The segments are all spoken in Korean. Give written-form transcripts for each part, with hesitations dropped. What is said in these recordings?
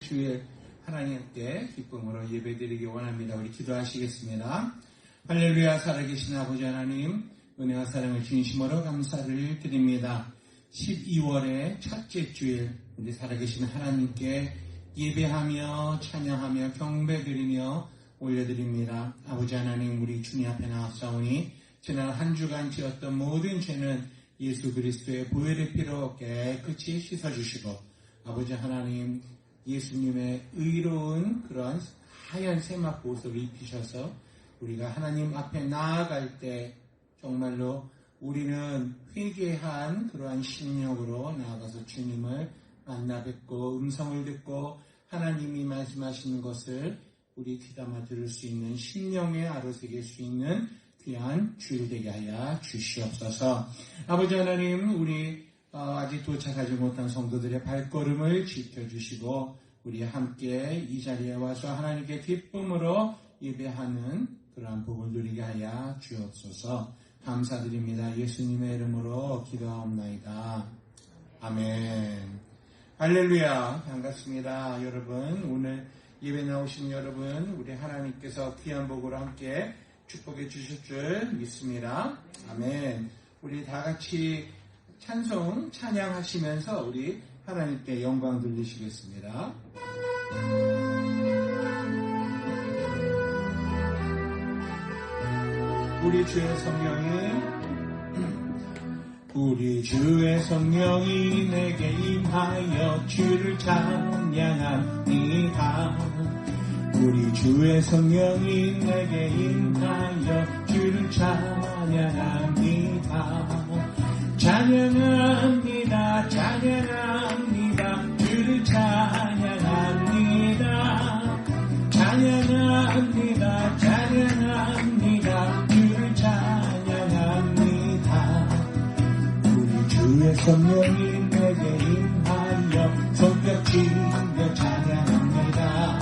주의 하나님께 기쁨으로 예배드리기 원합니다. 우리 기도하시겠습니다. 할렐루야. 살아계신 아버지 하나님, 은혜와 사랑을 진심으로 감사를 드립니다. 12월의 첫째 주일 우리 살아계신 하나님께 예배하며 찬양하며 경배드리며 올려드립니다. 아버지 하나님, 우리 주님 앞에 나왔사오니 지난 한 주간 지었던 모든 죄는 예수 그리스도의 보혈의 피로 깨끗이 씻어주시고, 아버지 하나님, 예수님의 의로운 그런 하얀 세마포 옷을 입히셔서 우리가 하나님 앞에 나아갈 때 정말로 우리는 회개한 그러한 심령으로 나아가서 주님을 만나 뵙고 음성을 듣고 하나님이 말씀하시는 것을 우리 귀담아 들을 수 있는 심령에 아로새길 수 있는 귀한 주일 되게 하여 주시옵소서. 아버지 하나님, 우리 아직 도착하지 못한 성도들의 발걸음을 지켜주시고 우리 함께 이 자리에 와서 하나님께 기쁨으로 예배하는 그러한 복을 누리게 하여 주옵소서. 감사드립니다. 예수님의 이름으로 기도하옵나이다. 아멘. 할렐루야. 반갑습니다. 여러분, 오늘 예배 나오신 여러분, 우리 하나님께서 귀한 복으로 함께 축복해 주실 줄 믿습니다. 아멘. 우리 다 같이 찬송 찬양하시면서 우리 하나님께 영광 돌리시겠습니다. 우리 주의 성령이 내게 임하여 주를 찬양합니다. 우리 주의 성령이 내게 임하여 주를 찬양합니다. 찬양합니다. 찬양합니다. 주를 찬양합니다. 찬양합니다. 찬양합니다. 주를 찬양합니다. 우리 주의 성령이 내게 임하여 손뼉치며 찬양합니다.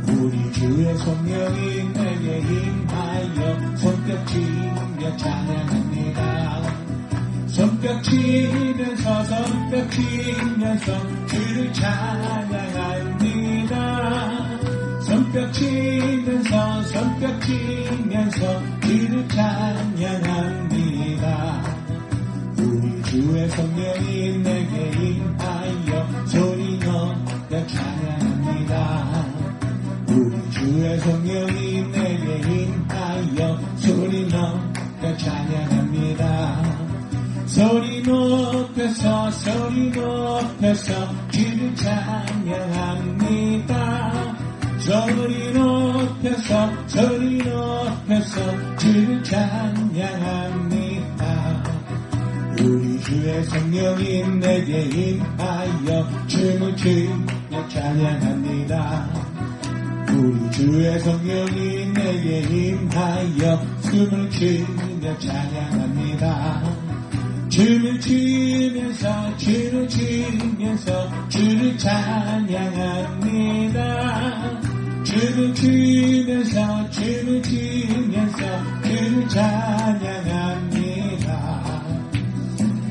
우리 주의 성령이 내게 임하여 손뼉치며 찬양합니다. 손뼉치면서 주를 찬양합니다. 손뼉치면서 주를 찬양합니다. 우리 주의 성령이 내게 임하여 소리 높여 찬양합니다. 우리 주의 성령이 내게 임하여 소리 높여 찬양합니다. 소리 높여서 주를 찬양합니다. 소리 높여서 주를 찬양합니다. 우리 주의 성령이 내게 임하여 춤을 추며 찬양합니다. 우리 주의 성령이 내게 임하여 춤을 추며 찬양합니다. 춤을 추면서 주를 찬양합니다. 춤을 추면서 주를 찬양합니다.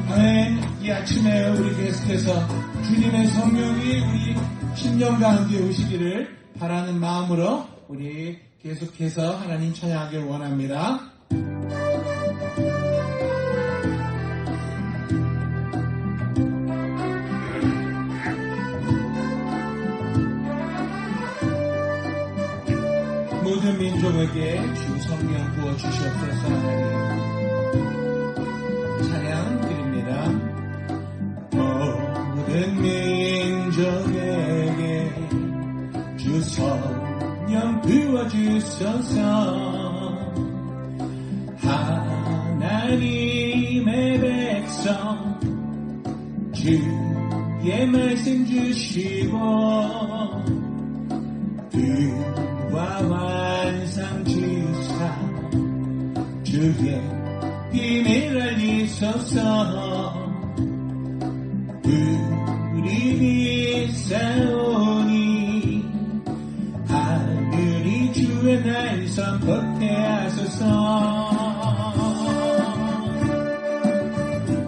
아멘. 이 아침에 우리 계속해서 주님의 성령이 우리 심령 가운데 오시기를 바라는 마음으로 우리 계속해서 하나님 찬양하길 원합니다. 모든 민족에게 주 성령 부어주시옵소서. 하나님 찬양 드립니다. 모든 민족에게 주 성령 부어주소서. 하나님의 백성 주의 말씀 주시고 완상 주사 주의 비밀 알리소서. 우리 믿사오니 하늘이 주의 날 선포케 하소서.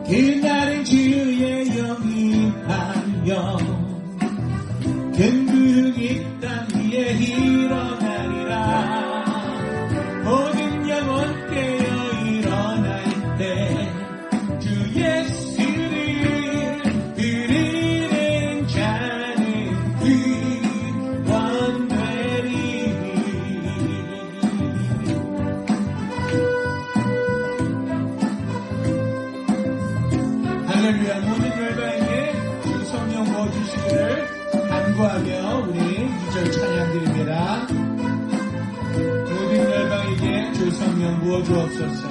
그날은 주의 영이 하여 근육이 땅 위에 일어나리라. 모든 영혼 깨어 일어날 때 주 예수를 부르는 자는 구원되리. 할렐루야. 모든 열방에게 주 성령 부어주시기를 간구하며 우리 2절 찬양 드립니다. 모든 열방에게 주 성령 부어주옵소서.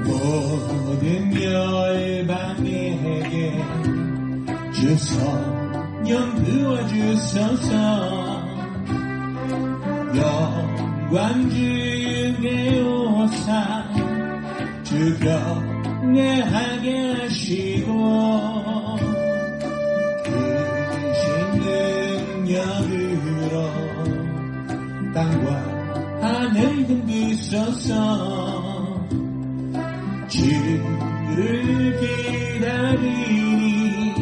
모든 열방에게 주 성령 부어주소서. 영광 중에 오사 주 경외하게 하시고 크신 능력으로 땅과 하늘 흔드소서. 주를 기다리니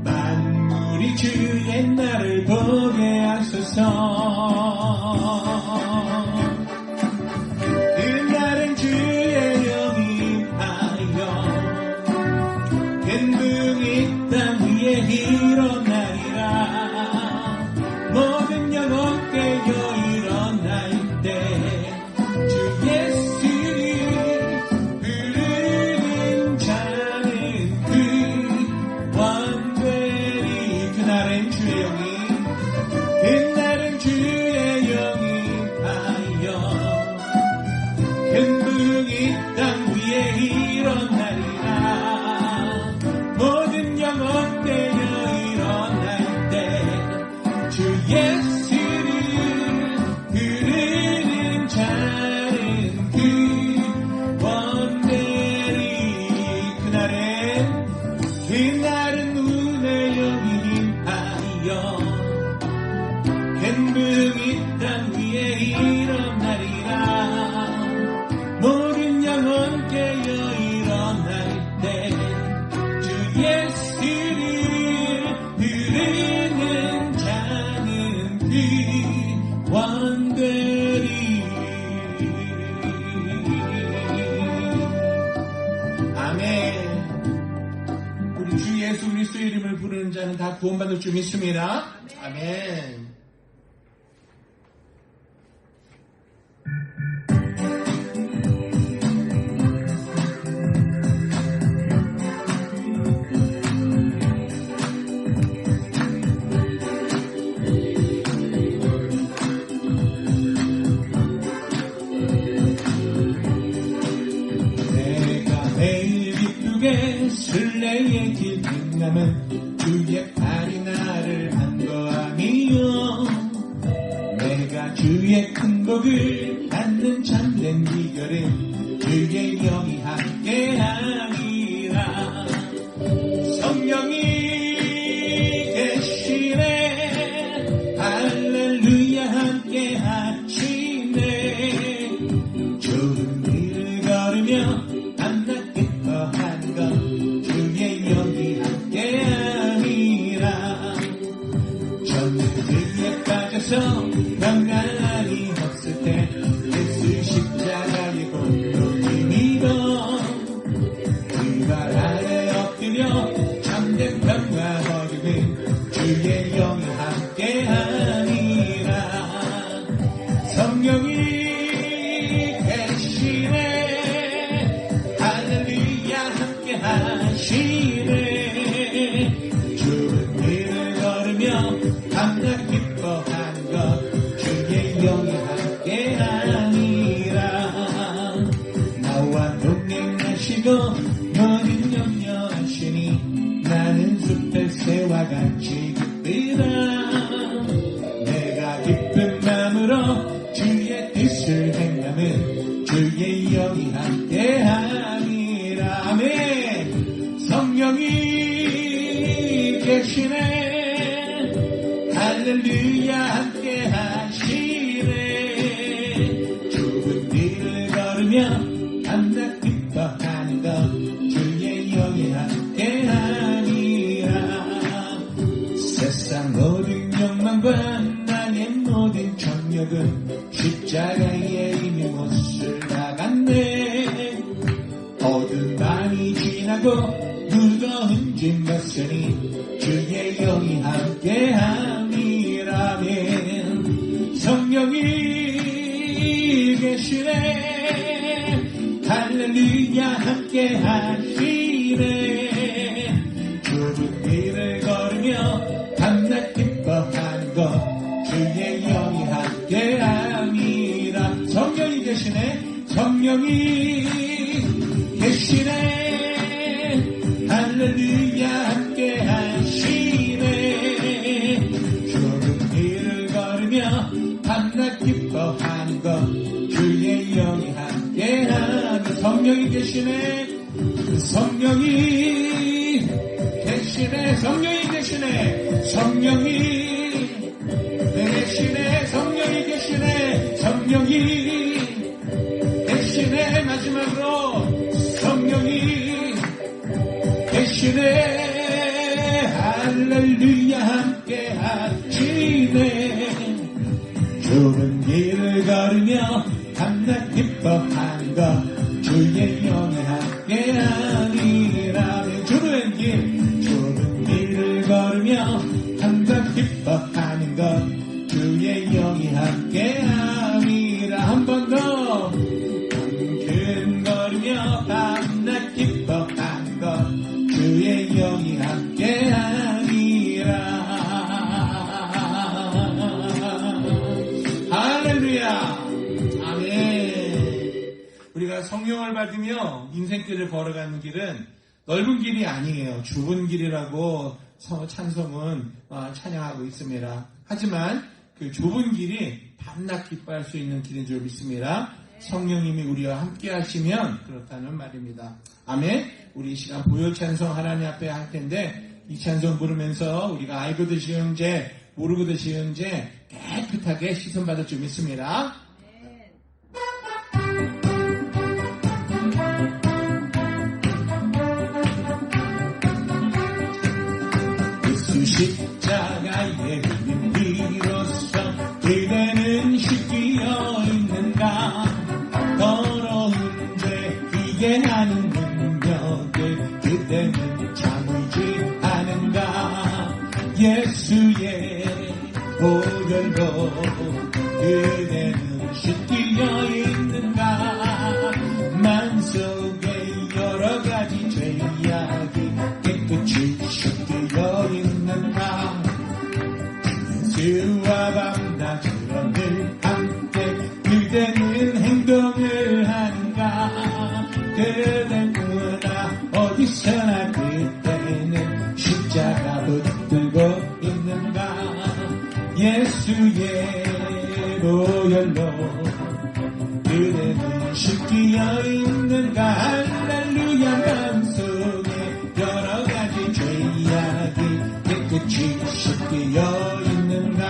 만물이 주의 날을 보게 하소서. 그날은 주의 영이 임하여 근둥이 땅 위에 일어나리라. 모든 영혼 깨어 일어날 때 주 예수를 부르는 자는 구원되리. 그날은 주의 영이 임하여 근둥이 땅 위에 일어나리라. 모든 영혼 깨어 일어날 때 주 예수를 부르는 자는 구원되리. 그날은 눈의 영이 임하여 근둥이 땅 위에 일어나리라. 모든 영혼 깨어 일어날 때 주 예수를 부르는 자는 구원되리. 아멘. 우리 주 예수 그리스도의 이름을 부르는 자는 다 구원받을 줄 믿습니다. 아멘. 순례의 길 빛남은 주의 팔이 나를 안거함이요. 내가 주의 큰 복을 받는 참된 비결은 주의 영이 함께하니라. 성령이 계시네. 할렐루야 함께하시네. 좋은 길을 걸으며 밤낮 기뻐하는 것 주의 영이 함께하니라. 저는 그에 빠져서 평안이 없을 때 예수 십자가의 공로를 믿어 그 발 아래 엎드려 참된 평화 얻으면 주의 영이 함께하니라. 성령이 계시네. 할렐루야 함께하시네. 좋은 길을 걸으며 밤낮 기뻐하는 것 주의 영이 함께하니라. 나와 동행하시고 모든 염려하시니 나는 숲의 새와 같이 기쁘다. 내가 기쁜 마음으로 주의 뜻을 행하면 주의 영이 함께하니라. 아멘. 성령이 계시네. 할렐루야 함께하시네. 좁은 길을 걸으며 밤낮 기뻐하는 것 주의 영이 함께하니라. 능력은 십자가에 이미 못을 나갔네. 어둠 밤이 지나고 무거운 짐 벗으니 주의 영이 함께함이라면 성령이 계시네. 할렐루야 함께하시네. 좁은 길을 걸으며 밤낮 기뻐하는 것 주의 영이 함께함이라. 성령이 계시네. 성령이 계시네. 할렐루야 함께하시네. 좁은 길을 걸으며 밤낮 기뻐하는 것 주의 영이 함께하니. 성령이 계시네. 성령이 계시네. 성령이 계시네. 성령이 계시네. 성령이 계시네. 성령이 계시네. 마지막으로 성령이 계시네. 할렐루야 함께 하시네. 좁은 길을 걸으며 밤낮 기뻐하는 것 주의 영이 함께 하니라면. 좁은 길을 걸으며 밤낮 기뻐하는 것 주의 영이 함께 하니라. 한 번 더. 걸으며 밤낮 기뻐하는 것 주의 영이 함께하니라. 할렐루야. 아멘. 우리가 성령을 받으며 인생길을 걸어가는 길은 넓은 길이 아니에요. 좁은 길이라고 찬송은 찬양하고 있습니다. 하지만 그 좁은 길이 밤낮 기뻐할 수 있는 길인 줄 믿습니다. 성령님이 우리와 함께 하시면 그렇다는 말입니다. 아멘. 우리 이 시간 보혈 찬송 하나님 앞에 할 텐데, 이 찬송 부르면서 우리가 알고도 쉬운 죄, 모르고도 쉬운 죄 깨끗하게 씻음받을 줄 믿습니다. 예수 십자가의 비로소 그대는 씻기어 있는가. 더러운 죄 피게 하는 능력에 그대는 잠들지 않은가. 예수의 보혈로 그대는 씻기어 있는가. 만속에 여러 가지 죄악이 깨끗이 씻기어 있는가. 예수와 밤낮으로 늘 함께 그대는 행동을 하는가. 그대구나 어디서나 그대는 십자가 붙들고 있는가. 예수의 보혈로 그대는 씻기어 있는가. 할렐루야. 마음속에 여러 가지 죄악이 깨끗이 씻기어 있는가.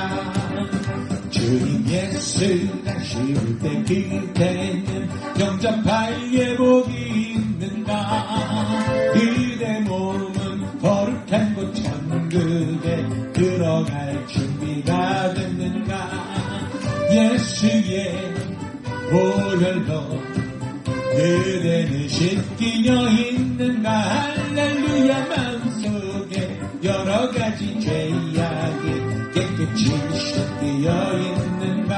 주님 예수 다시올 때 그대는 영접할 예복이 있는가. 그대 몸은 거룩한 곳 천국에 들어갈 준비가 됐는가. 예수의 보혈로 그대는 씻기어 있는가. 할렐루야. 마음속에 여러 가지 죄악이 깨끗이 씻기어 있는가.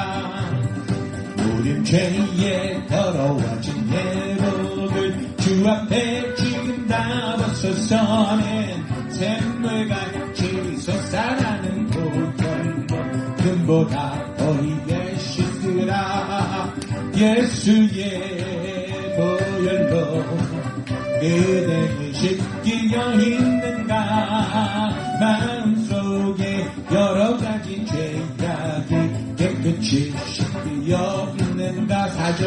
모든 죄에 더러워진 예복을 주 앞에 지금 다 벗어서는 샘물같이 솟아나는 보혈로 금보다 더이게 씻으라. 예수의 보혈로 그대는 씻기어 있는가. 마음속에 여러 가지 죄악이 깨끗이 씻기어 있는가. 4절.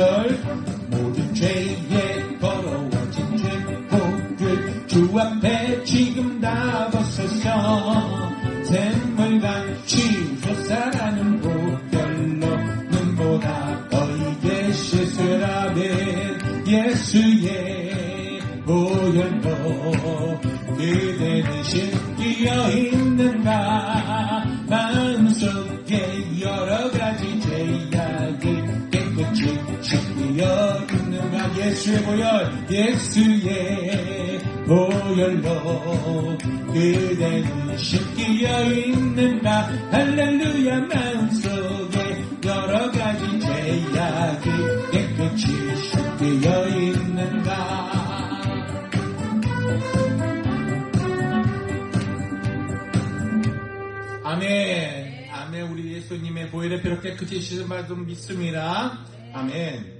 모든 죄에 더러워진 죄복을 주 앞에 지금 다 벗어서 샘물같이 솟아나는 보혈로 눈보다 더이게 씻으라면. 예수의 보혈로 그대는 씻기어 있는가. 마음속에 여러 가지 죄 예수의 보혈, 예수의 보혈로 그대는 씻기어 있는가. 할렐루야. 마음속에 여러 가지 죄악이 깨끗이 씻기어 있는가. 아멘. 아멘. 우리 예수님의 보혈의 피로 깨끗이 씻은 바 좀 믿습니다. 아멘.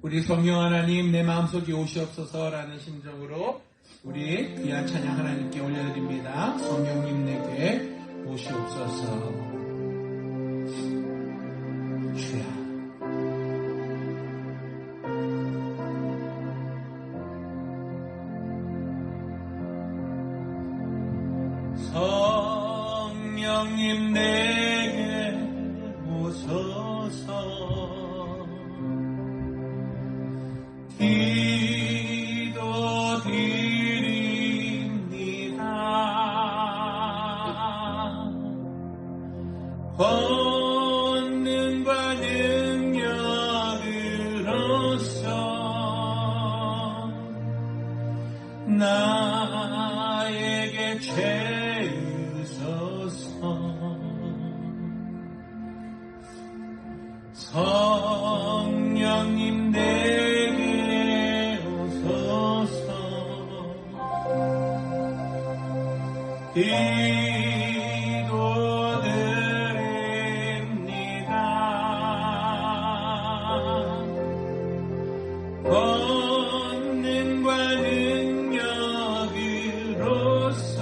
우리 성령 하나님 내 마음속에 오시옵소서라는 심정으로 우리 귀한 찬양 하나님께 올려드립니다. 성령님 내게 오시옵소서. 주야. 성령님 내게 오소서. 기도드립니다. 권능과 능력으로서 나에게 채우소서. 성령님 내게 오소서. 기도드립니다. 권능과 능력으로서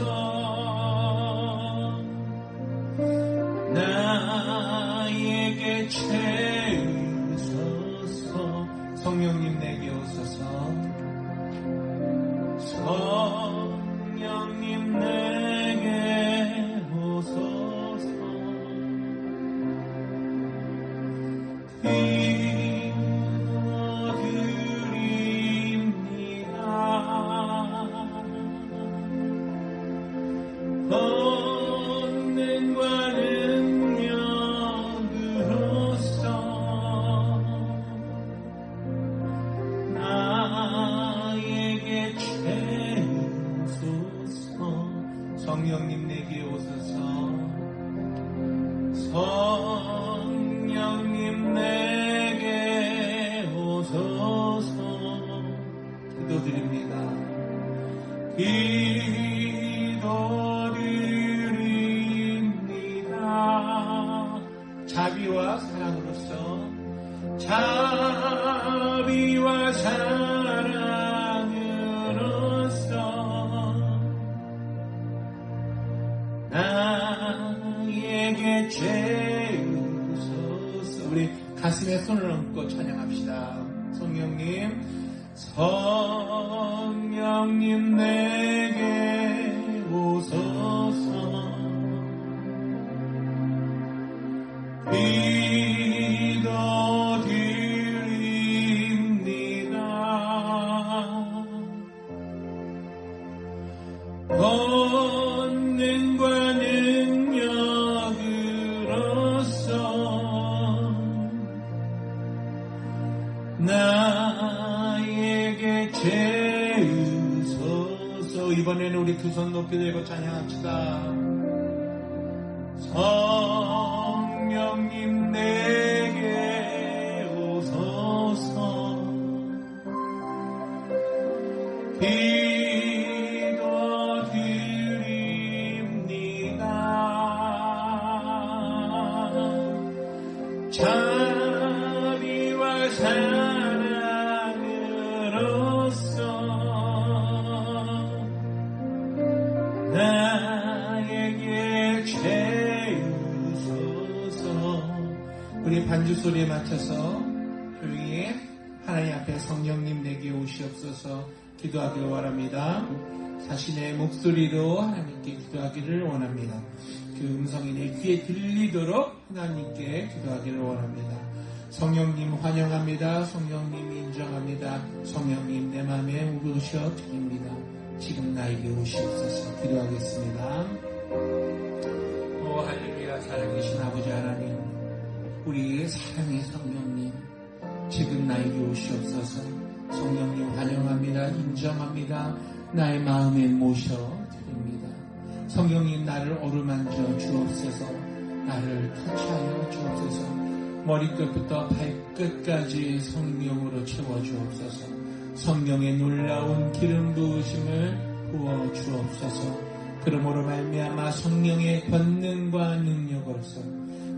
나에게 채우소서. 성령님 내게 오소서. 성령님 내게 오소서. 기도드립니다. 권능과 능력으로서 나에게 채우소서. 성령님 내게 오소서. 성령님 내게 오소서. 기도드립니다. 기도드립니다. 자비와 사랑으로서 자비와 사랑으로서 나에게 채우소서. 우리 가슴에 손을 얹고 찬양합시다. 성령님, 성령님 내게 오소서. 기도드립니다. 권능과 능력으로서 나에게 채우소서. 이번에는 우리 두 손 높이 들고 찬양합시다. 성령님 내게 오소서. 기도드립니다. 자비와 사랑으로서 나에게 채우소서. 우리 반주 소리에 맞춰서 조용히 하나님 앞에 성령님 내게 오시옵소서 기도하기를 원합니다. 자신의 목소리로 하나님께 기도하기를 원합니다. 그 음성이 내 귀에 들리도록 하나님께 기도하기를 원합니다. 성령님 환영합니다. 성령님 인정합니다. 성령님 내 마음에 오셔 드립니다. 지금 나에게 오시옵소서. 기도하겠습니다. 오 할렐루야. 살아계신 아버지 하나님, 우리 사랑의 성령님, 지금 나에게 오시옵소서. 성령님 환영합니다. 인정합니다. 나의 마음에 모셔드립니다. 성령님 나를 어루만져 주옵소서. 나를 터치하여 주옵소서. 머리끝부터 발끝까지 성령으로 채워주옵소서. 성령의 놀라운 기름 부으심을 부어 주옵소서. 그러므로 말미암아 성령의 권능과 능력으로서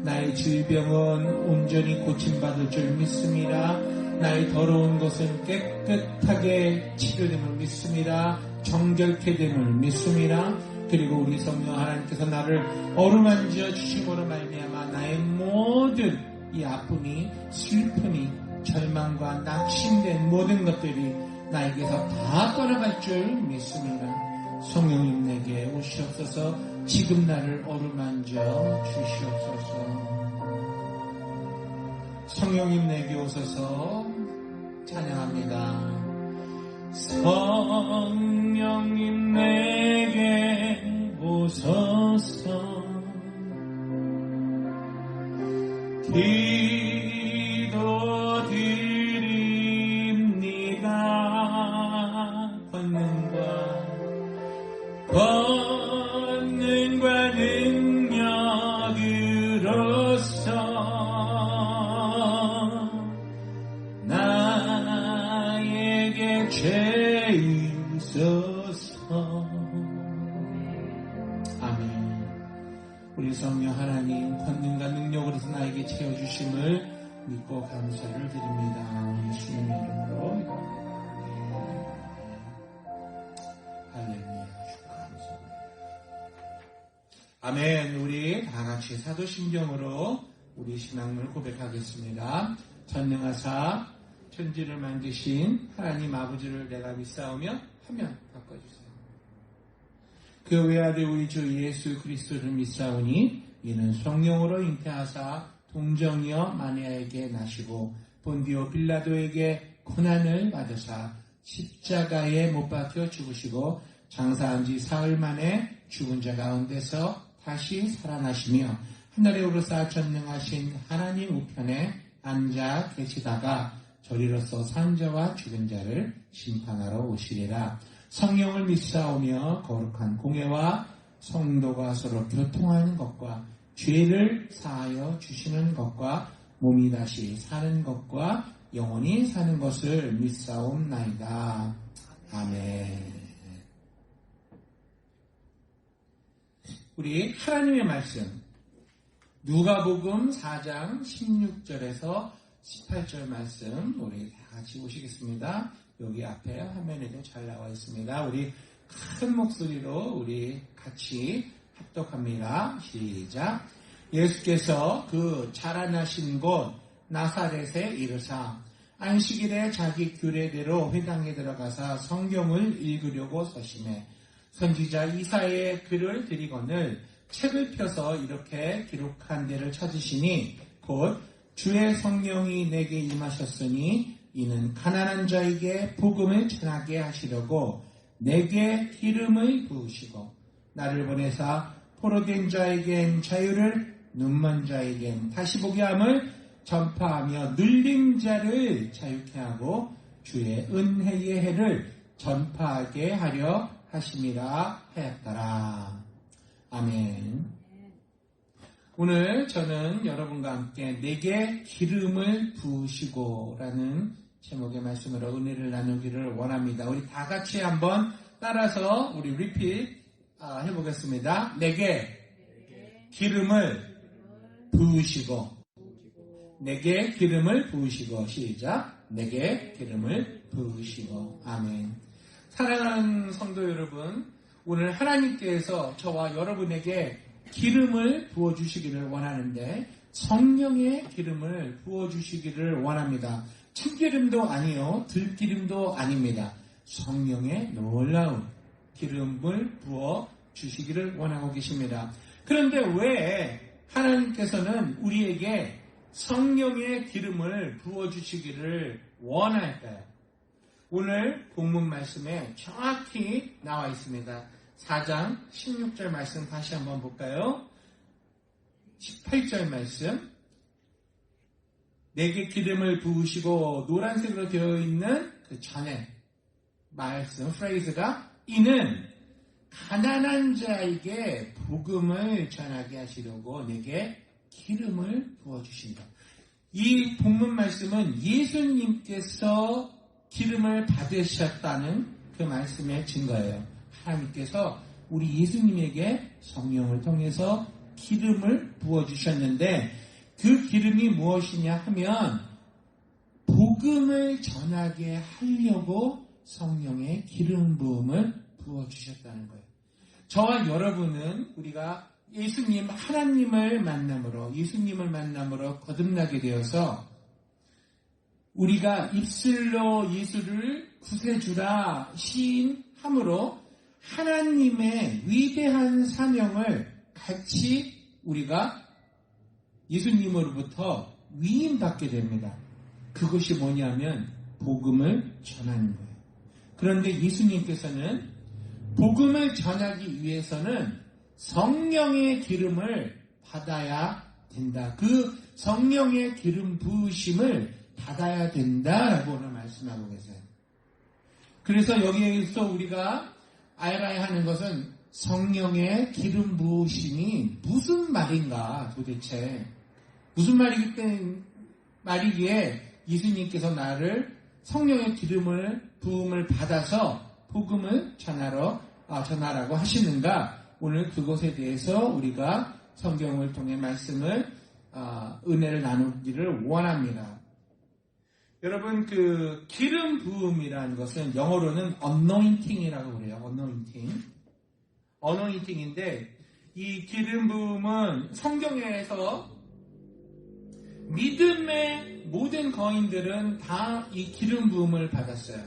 나의 질병은 온전히 고침받을 줄 믿습니다. 나의 더러운 것은 깨끗하게 치료됨을 믿습니다. 정결케 됨을 믿습니다. 그리고 우리 성령 하나님께서 나를 어루만져 주심으로 말미암아 나의 모든 이 아픔이, 슬픔이, 절망과 낙심된 모든 것들이 나에게서 다 떠나갈 줄 믿습니다. 성령님 내게 오시옵소서. 지금 나를 어루만져 주시옵소서. 성령님 내게 오소서. 찬양합니다. 성령님 내게 오소서. 기도드립니다. 권능과 능력으로서 나에게 죄있소서. 아멘. 우리 성령 하나님 권능과 능력으로서 나에게 채워주심을 믿고 감사를 드립니다. 예수님의 이름으로 기도합니다. 할렐루야. 축하합니다. 아멘. 우리 다같이 사도신경으로 우리 신앙을 고백하겠습니다. 전능하사 천지를 만드신 하나님 아버지를 내가 믿사오며 화면 바꿔주세요. 그 외아들 우리 주 예수 그리스도를 믿사오니 이는 성령으로 잉태하사 동정이여 마리아에게 나시고 본디오 빌라도에게 고난을 받으사 십자가에 못 박혀 죽으시고 장사한 지 사흘 만에 죽은 자 가운데서 다시 살아나시며 하늘에 오르사 전능하신 하나님 우편에 앉아 계시다가 저리로서 산 자와 죽은 자를 심판하러 오시리라. 성령을 믿사오며 거룩한 공예와 성도가 서로 교통하는 것과 죄를 사하여 주시는 것과 몸이 다시 사는 것과 영원히 사는 것을 믿사옵나이다. 아멘. 우리 하나님의 말씀 누가복음 4장 16절에서 18절 말씀 우리 다 같이 보시겠습니다. 여기 앞에 화면에도 잘 나와 있습니다. 우리 큰 목소리로 우리 같이 합독합니다. 시작. 예수께서 그 자라나신 곳 나사렛에 이르사 안식일에 자기 규례대로 회당에 들어가사 성경을 읽으려고 서심해 선지자 이사야의 글을 들이거늘 책을 펴서 이렇게 기록한 데를 찾으시니 곧 주의 성령이 내게 임하셨으니 이는 가난한 자에게 복음을 전하게 하시려고 내게 기름을 부으시고 나를 보내사 포로된 자에겐 자유를 눈먼 자에겐 다시 보게 함을 전파하며 눌린 자를 자유케 하고 주의 은혜의 해를 전파하게 하려 하심이라 하였더라. 아멘. 오늘 저는 여러분과 함께 내게 기름을 부으시고 라는 제목의 말씀으로 은혜를 나누기를 원합니다. 우리 다 같이 한번 따라서 우리 리핏 해보겠습니다. 내게 기름을 부으시고 내게 기름을 부으시고 시작. 내게 기름을 부으시고. 아멘. 사랑하는 성도 여러분, 오늘 하나님께서 저와 여러분에게 기름을 부어주시기를 원하는데 성령의 기름을 부어주시기를 원합니다. 참기름도 아니요 들기름도 아닙니다. 성령의 놀라운 기름을 부어주시기를 원하고 계십니다. 그런데 왜 하나님께서는 우리에게 성령의 기름을 부어주시기를 원할까요? 오늘 본문 말씀에 정확히 나와 있습니다. 4장 16절 말씀 다시 한번 볼까요? 18절 말씀 내게 기름을 부으시고 노란색으로 되어 있는 그 전에 말씀, 프레이즈가 이는 가난한 자에게 복음을 전하게 하시려고 내게 기름을 부어주신다. 이 본문 말씀은 예수님께서 기름을 받으셨다는 그 말씀의 증거예요. 하나님께서 우리 예수님에게 성령을 통해서 기름을 부어주셨는데 그 기름이 무엇이냐 하면 복음을 전하게 하려고 성령의 기름 부음을 부어주셨다는 거예요. 저와 여러분은 우리가 예수님, 하나님을 만남으로, 예수님을 만남으로 거듭나게 되어서 우리가 입술로 예수를 구세주라 시인함으로 하나님의 위대한 사명을 같이 우리가 예수님으로부터 위임받게 됩니다. 그것이 뭐냐면 복음을 전하는 거예요. 그런데 예수님께서는 복음을 전하기 위해서는 성령의 기름을 받아야 된다. 그 성령의 기름 부으심을 받아야 된다라고 오늘 말씀하고 계세요. 그래서 여기에서 우리가 알아야 하는 것은 성령의 기름 부으심이 무슨 말인가 도대체. 무슨 말이기에 예수님께서 나를 성령의 부음을 받아서 복음을 전하라고 하시는가. 오늘 그것에 대해서 우리가 성경을 통해 말씀을 은혜를 나누기를 원합니다. 여러분 그 기름 부음이라는 것은 영어로는 anointing이라고 그래요. anointing인데 이 기름 부음은 성경에서 믿음의 모든 거인들은 다 이 기름 부음을 받았어요.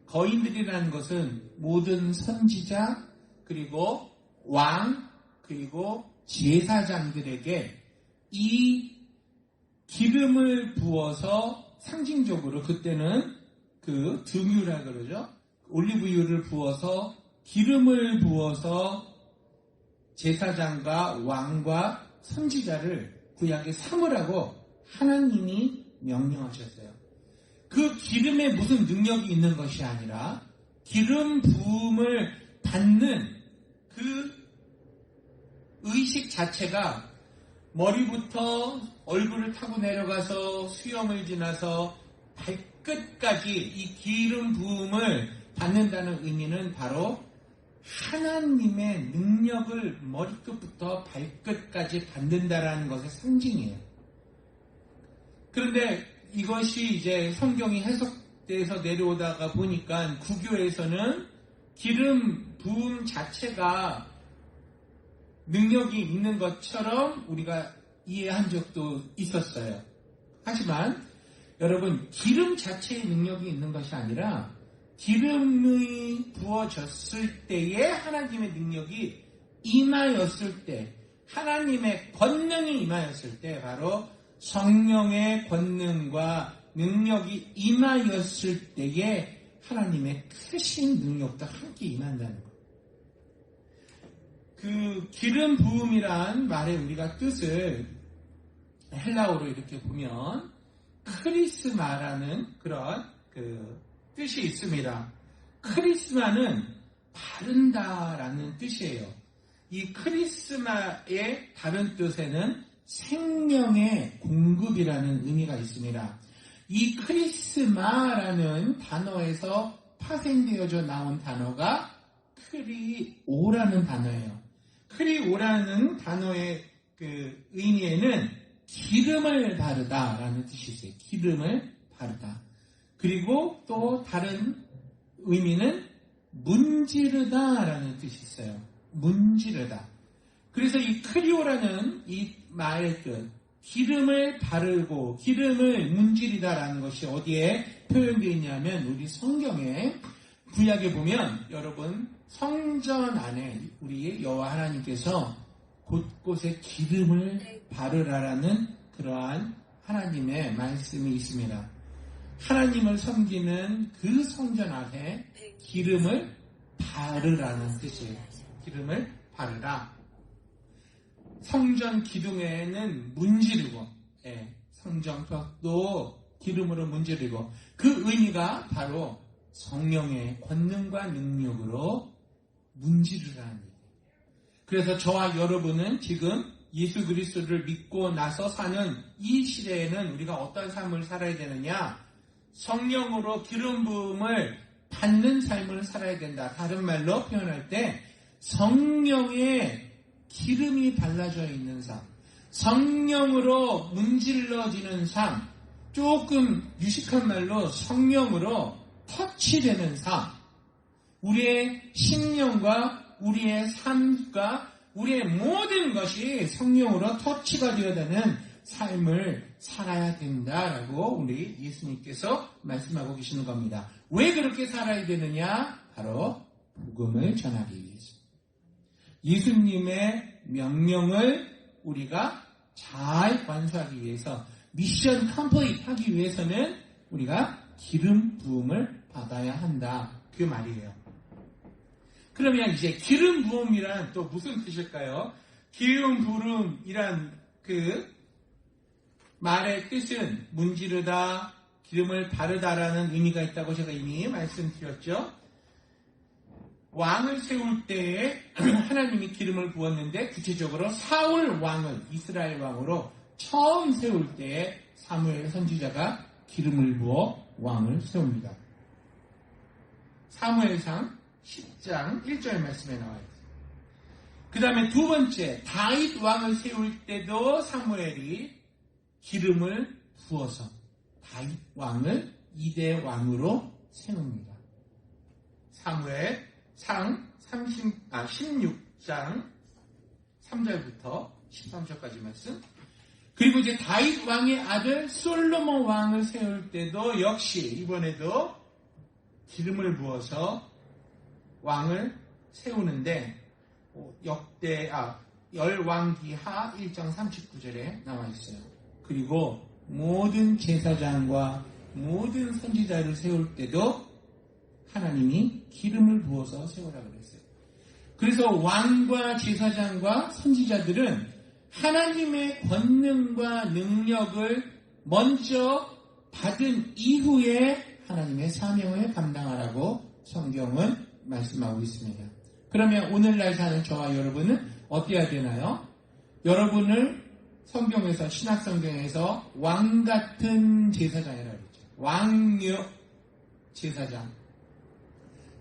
거인들이라는 것은 모든 선지자 그리고 왕 그리고 제사장들에게 이 기름을 부어서 상징적으로 그때는 그 등유라 그러죠. 올리브유를 부어서 기름을 부어서 제사장과 왕과 선지자를 구약에 삼으라고 하나님이 명령하셨어요. 그 기름에 무슨 능력이 있는 것이 아니라 기름 부음을 받는 그 의식 자체가 머리부터 얼굴을 타고 내려가서 수염을 지나서 발끝까지 이 기름 부음을 받는다는 의미는 바로 하나님의 능력을 머리끝부터 발끝까지 받는다라는 것의 상징이에요. 그런데 이것이 이제 성경이 해석돼서 내려오다가 보니까 구교에서는 기름 부음 자체가 능력이 있는 것처럼 우리가 이해한 적도 있었어요. 하지만 여러분 기름 자체의 능력이 있는 것이 아니라 기름이 부어졌을 때에 하나님의 능력이 임하였을 때 하나님의 권능이 임하였을 때 바로 성령의 권능과 능력이 임하였을 때에 하나님의 크신 능력도 함께 임한다는 것. 그 기름 부음이란 말의 우리가 뜻을 헬라어로 이렇게 보면 크리스마라는 그런 그 뜻이 있습니다. 크리스마는 바른다라는 뜻이에요. 이 크리스마의 다른 뜻에는 생명의 공급이라는 의미가 있습니다. 이 크리스마라는 단어에서 파생되어져 나온 단어가 크리오라는 단어예요. 크리오라는 단어의 그 의미에는 기름을 바르다라는 뜻이 있어요. 기름을 바르다. 그리고 또 다른 의미는 문지르다라는 뜻이 있어요. 문지르다. 그래서 이 크리오라는 이 말의 뜻, 기름을 바르고 기름을 문지르다라는 것이 어디에 표현되어 있냐면 우리 성경에 구약에 보면 여러분 성전 안에 우리 여호와 하나님께서 곳곳에 기름을 바르라라는 그러한 하나님의 말씀이 있습니다. 하나님을 섬기는 그 성전 앞에 기름을 바르라는 뜻이에요. 기름을 바르라. 성전 기둥에는 문지르고, 성정턱도 기름으로 문지르고 그 의미가 바로 성령의 권능과 능력으로 문지르라는 얘기예요. 그래서 저와 여러분은 지금 예수 그리스도를 믿고 나서 사는 이 시대에는 우리가 어떤 삶을 살아야 되느냐? 성령으로 기름 부음을 받는 삶을 살아야 된다. 다른 말로 표현할 때 성령의 기름이 발라져 있는 삶, 성령으로 문질러지는 삶, 조금 유식한 말로 성령으로 터치되는 삶, 우리의 심령과 우리의 삶과 우리의 모든 것이 성령으로 터치가 되어야 되는 삶을 살아야 된다라고 우리 예수님께서 말씀하고 계시는 겁니다. 왜 그렇게 살아야 되느냐? 바로 복음을 전하기 위해서. 예수님의 명령을 우리가 잘 완수하기 위해서, 미션 컴플리트 하기 위해서는 우리가 기름 부음을 받아야 한다. 그 말이에요. 그러면 이제 기름 부음이란 또 무슨 뜻일까요? 기름 부음이란 그 말의 뜻은 문지르다, 기름을 바르다라는 의미가 있다고 제가 이미 말씀드렸죠. 왕을 세울 때에 하나님이 기름을 부었는데 구체적으로 사울 왕을 이스라엘 왕으로 처음 세울 때에 사무엘 선지자가 기름을 부어 왕을 세웁니다. 사무엘상 10장 1절 말씀에 나와 있어요. 그 다음에 두 번째, 다윗 왕을 세울 때도 사무엘이 기름을 부어서 다윗 왕을 2대 왕으로 세웁니다. 사무엘상 16장 3절부터 13절까지 말씀. 그리고 이제 다윗 왕의 아들 솔로몬 왕을 세울 때도 역시 이번에도 기름을 부어서 왕을 세우는데 열왕기하 1장 39절에 나와 있어요. 그리고 모든 제사장과 모든 선지자를 세울 때도 하나님이 기름을 부어서 세우라 그랬어요. 그래서 왕과 제사장과 선지자들은 하나님의 권능과 능력을 먼저 받은 이후에 하나님의 사명을 감당하라고 성경은 말씀하고 있습니다. 그러면 오늘날 사는 저와 여러분은 어때야 되나요? 여러분을 성경에서, 신약성경에서 왕같은 제사장이라고 그러죠. 왕력 제사장.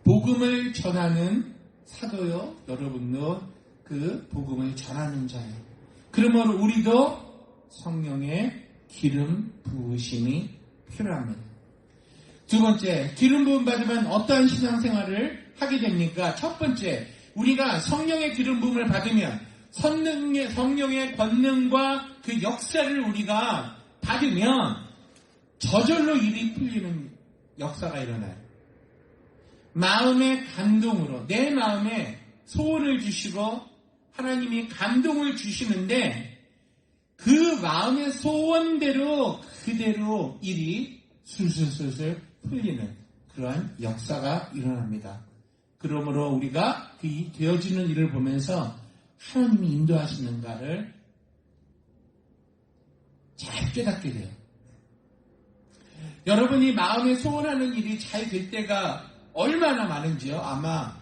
복음을 전하는 사도요, 여러분도 그 복음을 전하는 자예요. 그러므로 우리도 성령의 기름 부으심이 필요합니다. 두 번째, 기름 부음 받으면 어떠한 신앙생활을 하게 됩니까? 첫 번째, 우리가 성령의 기름 부음을 받으면 성령의 권능과 그 역사를 우리가 받으면 저절로 일이 풀리는 역사가 일어나요. 마음의 감동으로, 내 마음에 소원을 주시고 하나님이 감동을 주시는데 그 마음의 소원대로 그대로 일이 술술술술 풀리는 그러한 역사가 일어납니다. 그러므로 우리가 그 되어지는 일을 보면서 하나님이 인도하시는가를 잘 깨닫게 돼요. 여러분이 마음에 소원하는 일이 잘 될 때가 얼마나 많은지요? 아마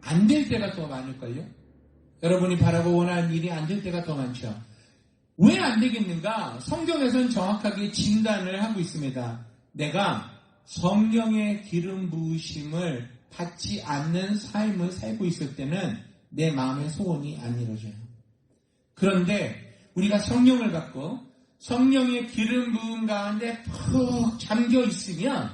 안 될 때가 더 많을걸요? 여러분이 바라고 원하는 일이 안 될 때가 더 많죠. 왜 안 되겠는가? 성경에서는 정확하게 진단을 하고 있습니다. 내가 성령의 기름 부으심을 받지 않는 삶을 살고 있을 때는 내 마음의 소원이 안 이루어져요. 그런데 우리가 성령을 받고 성령의 기름 부음 가운데 푹 잠겨 있으면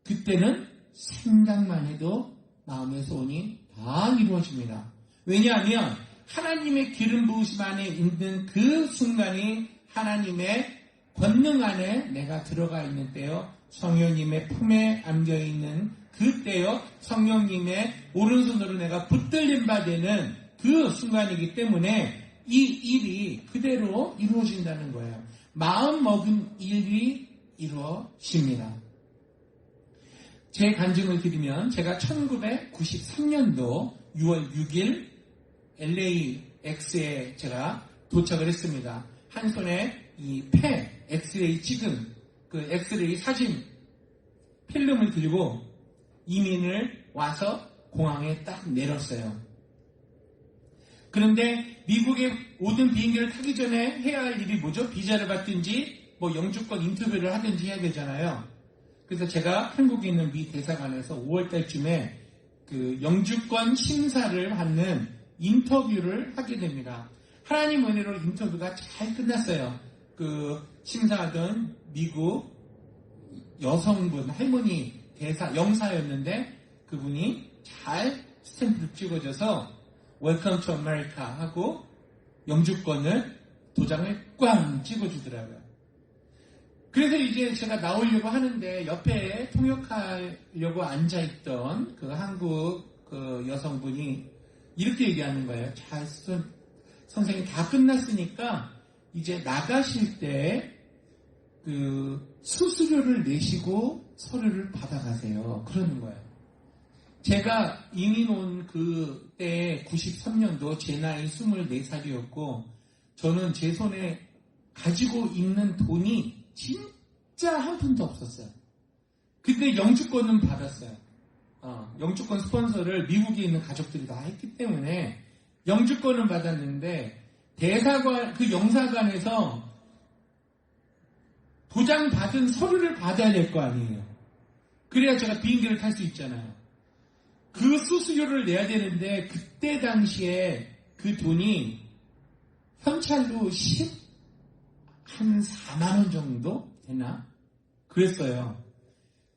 그때는 생각만 해도 마음의 소원이 다 이루어집니다. 왜냐하면 하나님의 기름 부으심 안에 있는 그 순간이 하나님의 권능 안에 내가 들어가 있는 때요, 성령님의 품에 안겨있는 그 때요, 성령님의 오른손으로 내가 붙들림 받는 그 순간이기 때문에 이 일이 그대로 이루어진다는 거예요. 마음 먹은 일이 이루어집니다. 제 간증을 드리면 제가 1993년도 6월 6일 LAX에 제가 도착을 했습니다. 한 손에 이 폐, 엑스레이 찍은 그 엑스레이 사진 필름을 들고 이민을 와서 공항에 딱 내렸어요. 그런데 미국에 오든 비행기를 타기 전에 해야 할 일이 뭐죠? 비자를 받든지 뭐 영주권 인터뷰를 하든지 해야 되잖아요. 그래서 제가 한국에 있는 미 대사관에서 5월달쯤에 그 영주권 심사를 받는 인터뷰를 하게 됩니다. 하나님 은혜로 인터뷰가 잘 끝났어요. 그 심사하던 미국 여성분, 할머니 대사, 영사였는데 그분이 잘 스탬프를 찍어줘서 웰컴 투 아메리카 하고 영주권을 도장을 꽝 찍어주더라고요. 그래서 이제 제가 나오려고 하는데 옆에 통역하려고 앉아있던 그 한국 그 여성분이 이렇게 얘기하는 거예요. 자, 선생님 다 끝났으니까 이제 나가실 때 그 수수료를 내시고 서류를 받아가세요. 그러는 거예요. 제가 이민 온 그때 93년도 제 나이 24살이었고 저는 제 손에 가지고 있는 돈이 진짜 한 푼도 없었어요. 그때 영주권은 받았어요. 영주권 스폰서를 미국에 있는 가족들이 다 했기 때문에 영주권은 받았는데 대사관, 그 영사관에서 도장 받은 서류를 받아야 될 거 아니에요. 그래야 제가 비행기를 탈 수 있잖아요. 그 수수료를 내야 되는데 그때 당시에 그 돈이 현찰로 한 4만 원 정도 되나? 그랬어요.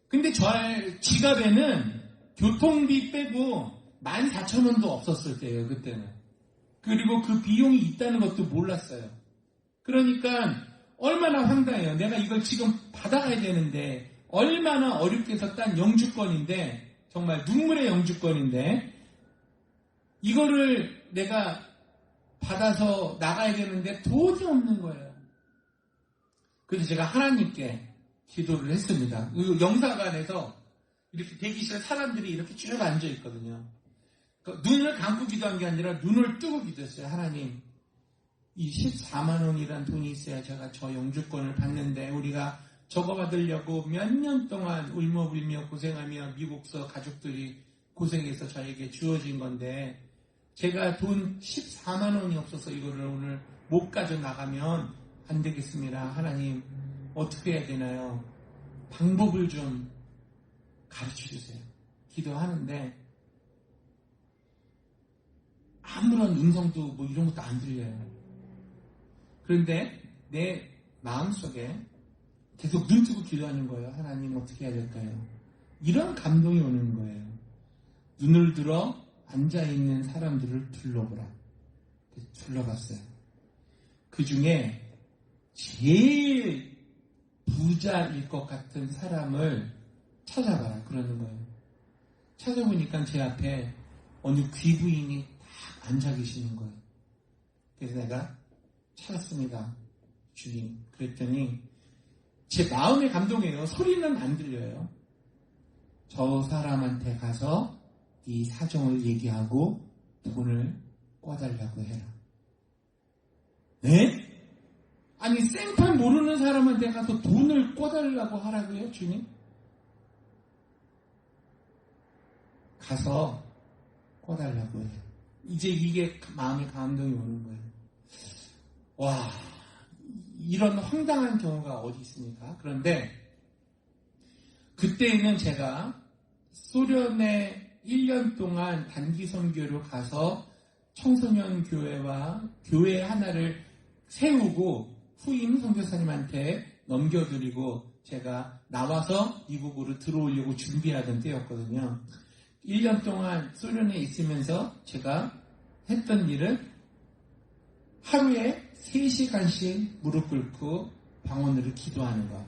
근데 저 지갑에는 교통비 빼고 14,000원도 없었을 때예요, 그때는. 그리고 그 비용이 있다는 것도 몰랐어요. 그러니까 얼마나 황당해요. 내가 이걸 지금 받아가야 되는데 얼마나 어렵게 해서 딴 영주권인데 정말 눈물의 영주권인데 이거를 내가 받아서 나가야 되는데 돈이 없는 거예요. 그래서 제가 하나님께 기도를 했습니다. 영사관에서 이렇게 대기실에 사람들이 이렇게 쭉 앉아 있거든요. 눈을 감고 기도한 게 아니라 눈을 뜨고 기도했어요. 하나님, 이 14만 원이란 돈이 있어야 제가 저 영주권을 받는데 우리가 저거 받으려고 몇 년 동안 울며불며 고생하며 미국서 가족들이 고생해서 저에게 주어진 건데 제가 돈 14만 원이 없어서 이거를 오늘 못 가져나가면 안 되겠습니다. 하나님, 어떻게 해야 되나요? 방법을 좀 가르쳐 주세요. 기도하는데 아무런 음성도 뭐 이런 것도 안 들려요. 그런데 내 마음속에 계속 눈 뜨고 기도하는 거예요. 하나님, 어떻게 해야 될까요? 이런 감동이 오는 거예요. 눈을 들어 앉아있는 사람들을 둘러보라. 둘러봤어요. 그 중에 제일 부자일 것 같은 사람을 찾아봐라. 그러는 거예요. 찾아보니까 제 앞에 어느 귀부인이 딱 앉아 계시는 거예요. 그래서 내가 찾았습니다. 주님. 그랬더니 제 마음의 감동이에요. 소리는 안 들려요. 저 사람한테 가서 네 사정을 얘기하고 돈을 꿔달라고 해라. 네? 아니, 생판 모르는 사람한테 가서 돈을 꿔달라고 하라고요, 주님? 가서 꿔달라고 해요. 이제 이게 마음의 감동이 오는 거예요. 와, 이런 황당한 경우가 어디 있습니까? 그런데 그때는 제가 소련에 1년 동안 단기 선교로 가서 청소년 교회와 교회 하나를 세우고 후임 선교사님한테 넘겨드리고 제가 나와서 미국으로 들어오려고 준비하던 때였거든요. 1년 동안 소련에 있으면서 제가 했던 일은 하루에 3시간씩 무릎 꿇고 방언으로 기도하는 거.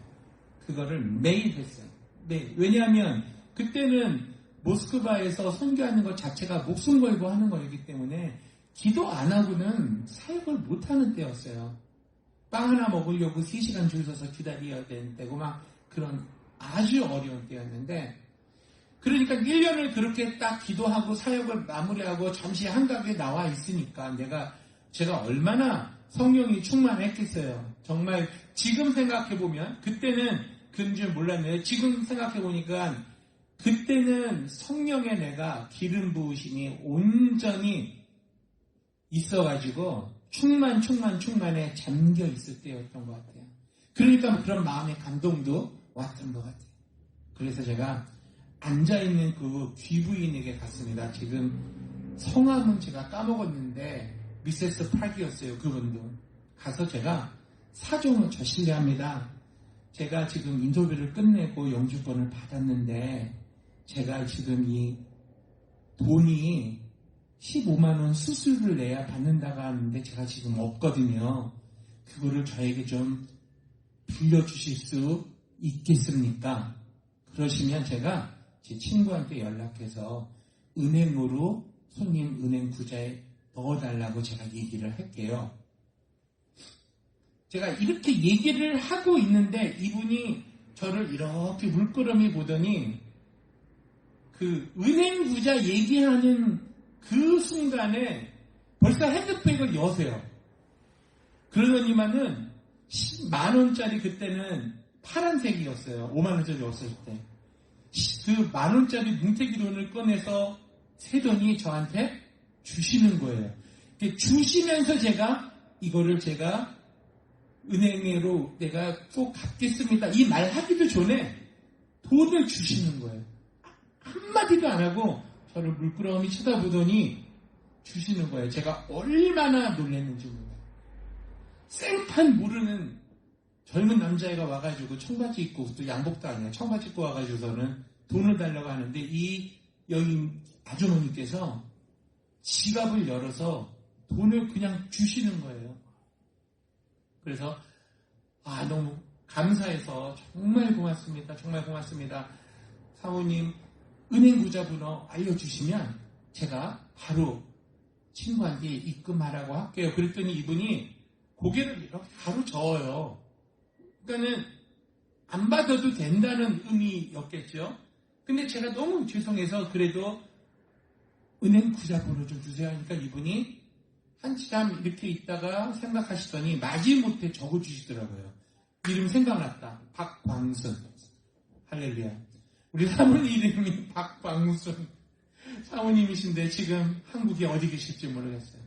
그거를 매일 했어요. 매일. 왜냐하면 그때는 모스크바에서 선교하는 것 자체가 목숨 걸고 하는 거였기 때문에 기도 안 하고는 사역을 못하는 때였어요. 빵 하나 먹으려고 3시간 줄 서서 기다려야 되는 때고 막 그런 아주 어려운 때였는데 그러니까 1년을 그렇게 딱 기도하고 사역을 마무리하고 잠시 한가하게 나와 있으니까 제가 얼마나 성령이 충만했겠어요. 정말 지금 생각해보면, 그때는 그런 줄 몰랐네요. 지금 생각해보니까 그때는 성령의 내가 기름 부으심이 온전히 있어가지고 충만에 잠겨 있을 때였던 것 같아요. 그러니까 그런 마음의 감동도 왔던 것 같아요. 그래서 제가 앉아있는 그 귀부인에게 갔습니다. 지금 성함은 제가 까먹었는데 미세스 파기였어요. 그분도. 가서 제가 사정을 저 실례합니다. 제가 지금 인터뷰를 끝내고 영주권을 받았는데 제가 지금 이 돈이 15만 원 수수료를 내야 받는다고 하는데 제가 지금 없거든요. 그거를 저에게 좀 빌려주실 수 있겠습니까? 그러시면 제가 제 친구한테 연락해서 은행으로 손님 은행 구자에 넣어달라고 제가 얘기를 할게요. 제가 이렇게 얘기를 하고 있는데 이분이 저를 이렇게 물끄러미 보더니 그 은행 구자 얘기하는 그 순간에 벌써 핸드백을 여세요. 그러더니만은 10만원짜리 그때는 파란색이었어요. 5만원짜리 없을 때. 그 만원짜리 뭉태기 돈을 꺼내서 세더니 저한테 주시는 거예요. 주시면서 이거를 제가 은행으로 내가 꼭 갚겠습니다. 이 말 하기도 전에 돈을 주시는 거예요. 한마디도 안 하고 저를 물끄러미 쳐다보더니 주시는 거예요. 제가 얼마나 놀랐는지 몰라요. 생판 모르는 젊은 남자애가 와가지고 청바지 입고, 또 양복도 아니야. 청바지 입고 와가지고서는 돈을 달라고 하는데 이 여인 아주머니께서 지갑을 열어서 돈을 그냥 주시는 거예요. 그래서 너무 감사해서 정말 고맙습니다. 정말 고맙습니다. 사모님 은행 구자번호 알려주시면 제가 바로 친구한테 입금하라고 할게요. 그랬더니 이분이 고개를 이렇게 바로 저어요. 그러니까는 안 받아도 된다는 의미였겠죠. 근데 제가 너무 죄송해서 그래도 은행 구자번호 좀 주세요 하니까 이분이 한참 이렇게 있다가 생각하시더니 마지못해 적어주시더라고요. 이름 생각났다. 박광순. 할렐루야. 우리 사모님 이름이 박광순 사모님이신데 지금 한국에 어디 계실지 모르겠어요.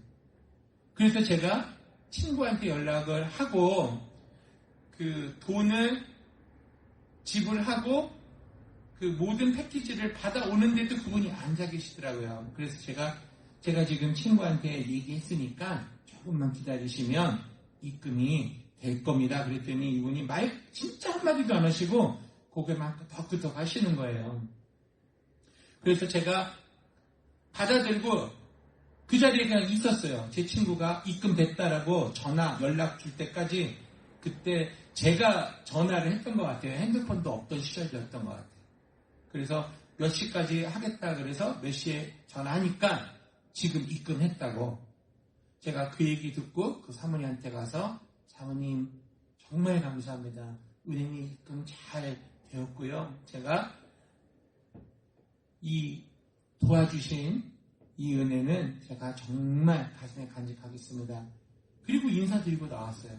그래서 제가 친구한테 연락을 하고 그 돈을 지불하고 그 모든 패키지를 받아오는데도 그분이 앉아 계시더라고요. 그래서 제가 지금 친구한테 얘기했으니까 조금만 기다리시면 입금이 될 겁니다. 그랬더니 이분이 말 진짜 한마디도 안 하시고 고개만 덕끄덕 하시는 거예요. 그래서 제가 받아들고 그 자리에 그냥 있었어요. 제 친구가 입금됐다라고 연락 줄 때까지. 그때 제가 전화를 했던 것 같아요. 핸드폰도 없던 시절이었던 것 같아요. 그래서 몇 시까지 하겠다 그래서 몇 시에 전화하니까 지금 입금했다고. 제가 그 얘기 듣고 그 사모님한테 가서 사모님 정말 감사합니다. 은행에 입금 잘 되었고요. 제가 이 도와주신 이 은혜는 제가 정말 가슴에 간직하겠습니다. 그리고 인사드리고 나왔어요.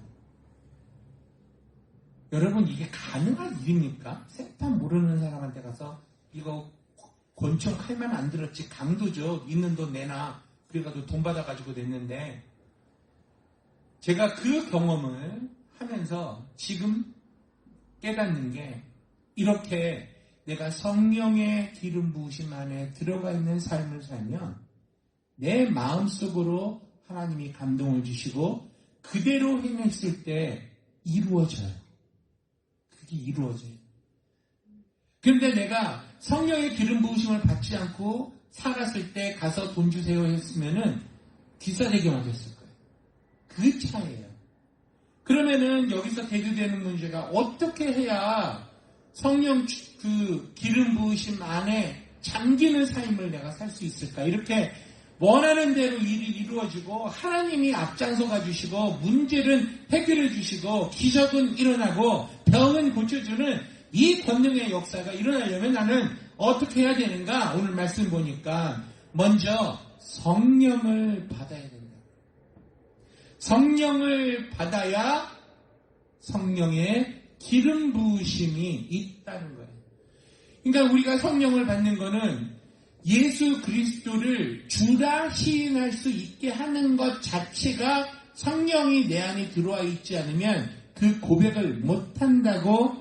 여러분 이게 가능한 일입니까? 생판 모르는 사람한테 가서 이거 권총 칼만 안 들었지 강도죠. 있는 돈 내놔. 그래가지고 돈 받아가지고 냈는데 제가 그 경험을 하면서 지금 깨닫는 게 이렇게 내가 성령의 기름 부으심 안에 들어가 있는 삶을 살면 내 마음속으로 하나님이 감동을 주시고 그대로 행했을 때 이루어져요. 그게 이루어져요. 그런데 내가 성령의 기름 부으심을 받지 않고 살았을 때 가서 돈 주세요 했으면은 기사되게 맞았을 거예요. 그 차이예요. 그러면은 여기서 대두되는 문제가 어떻게 해야 성령 그 기름 부으심 안에 잠기는 삶을 내가 살 수 있을까? 이렇게 원하는 대로 일이 이루어지고 하나님이 앞장서 가주시고 문제는 해결해 주시고 기적은 일어나고 병은 고쳐주는 이 권능의 역사가 일어나려면 나는 어떻게 해야 되는가? 오늘 말씀 보니까 먼저 성령을 받아야 된다. 성령을 받아야 성령의 기름 부으심이 있다는 거예요. 그러니까 우리가 성령을 받는 거는 예수 그리스도를 주라 시인할 수 있게 하는 것 자체가 성령이 내 안에 들어와 있지 않으면 그 고백을 못한다고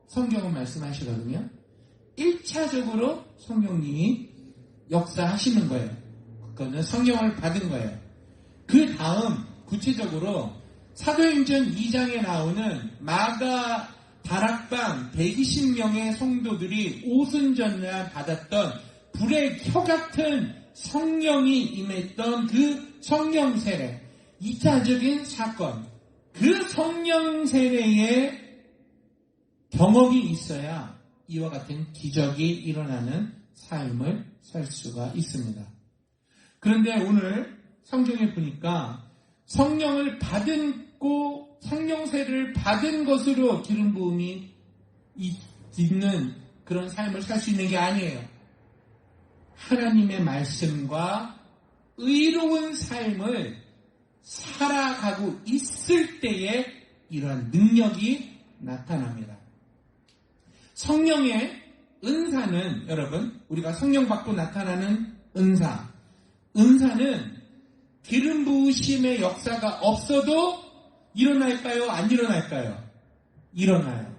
성경은 말씀하시거든요. 1차적으로 성령님이 역사하시는 거예요. 그거는 성령을 받은 거예요. 그 다음 구체적으로 사도행전 2장에 나오는 마가 다락방 120명의 성도들이 오순절날 받았던 불의 혀 같은 성령이 임했던 그 성령 세례, 2차적인 사건, 그 성령 세례의 경험이 있어야 이와 같은 기적이 일어나는 삶을 살 수가 있습니다. 그런데 오늘 성경에 보니까 성령을 받고 성령 세례를 받은 것으로 기름 부음이 있는 그런 삶을 살 수 있는 게 아니에요. 하나님의 말씀과 의로운 삶을 살아가고 있을 때에 이러한 능력이 나타납니다. 성령의 은사는 여러분, 우리가 성령 받고 나타나는 은사는 기름 부으심의 역사가 없어도 일어날까요? 안 일어날까요? 일어나요.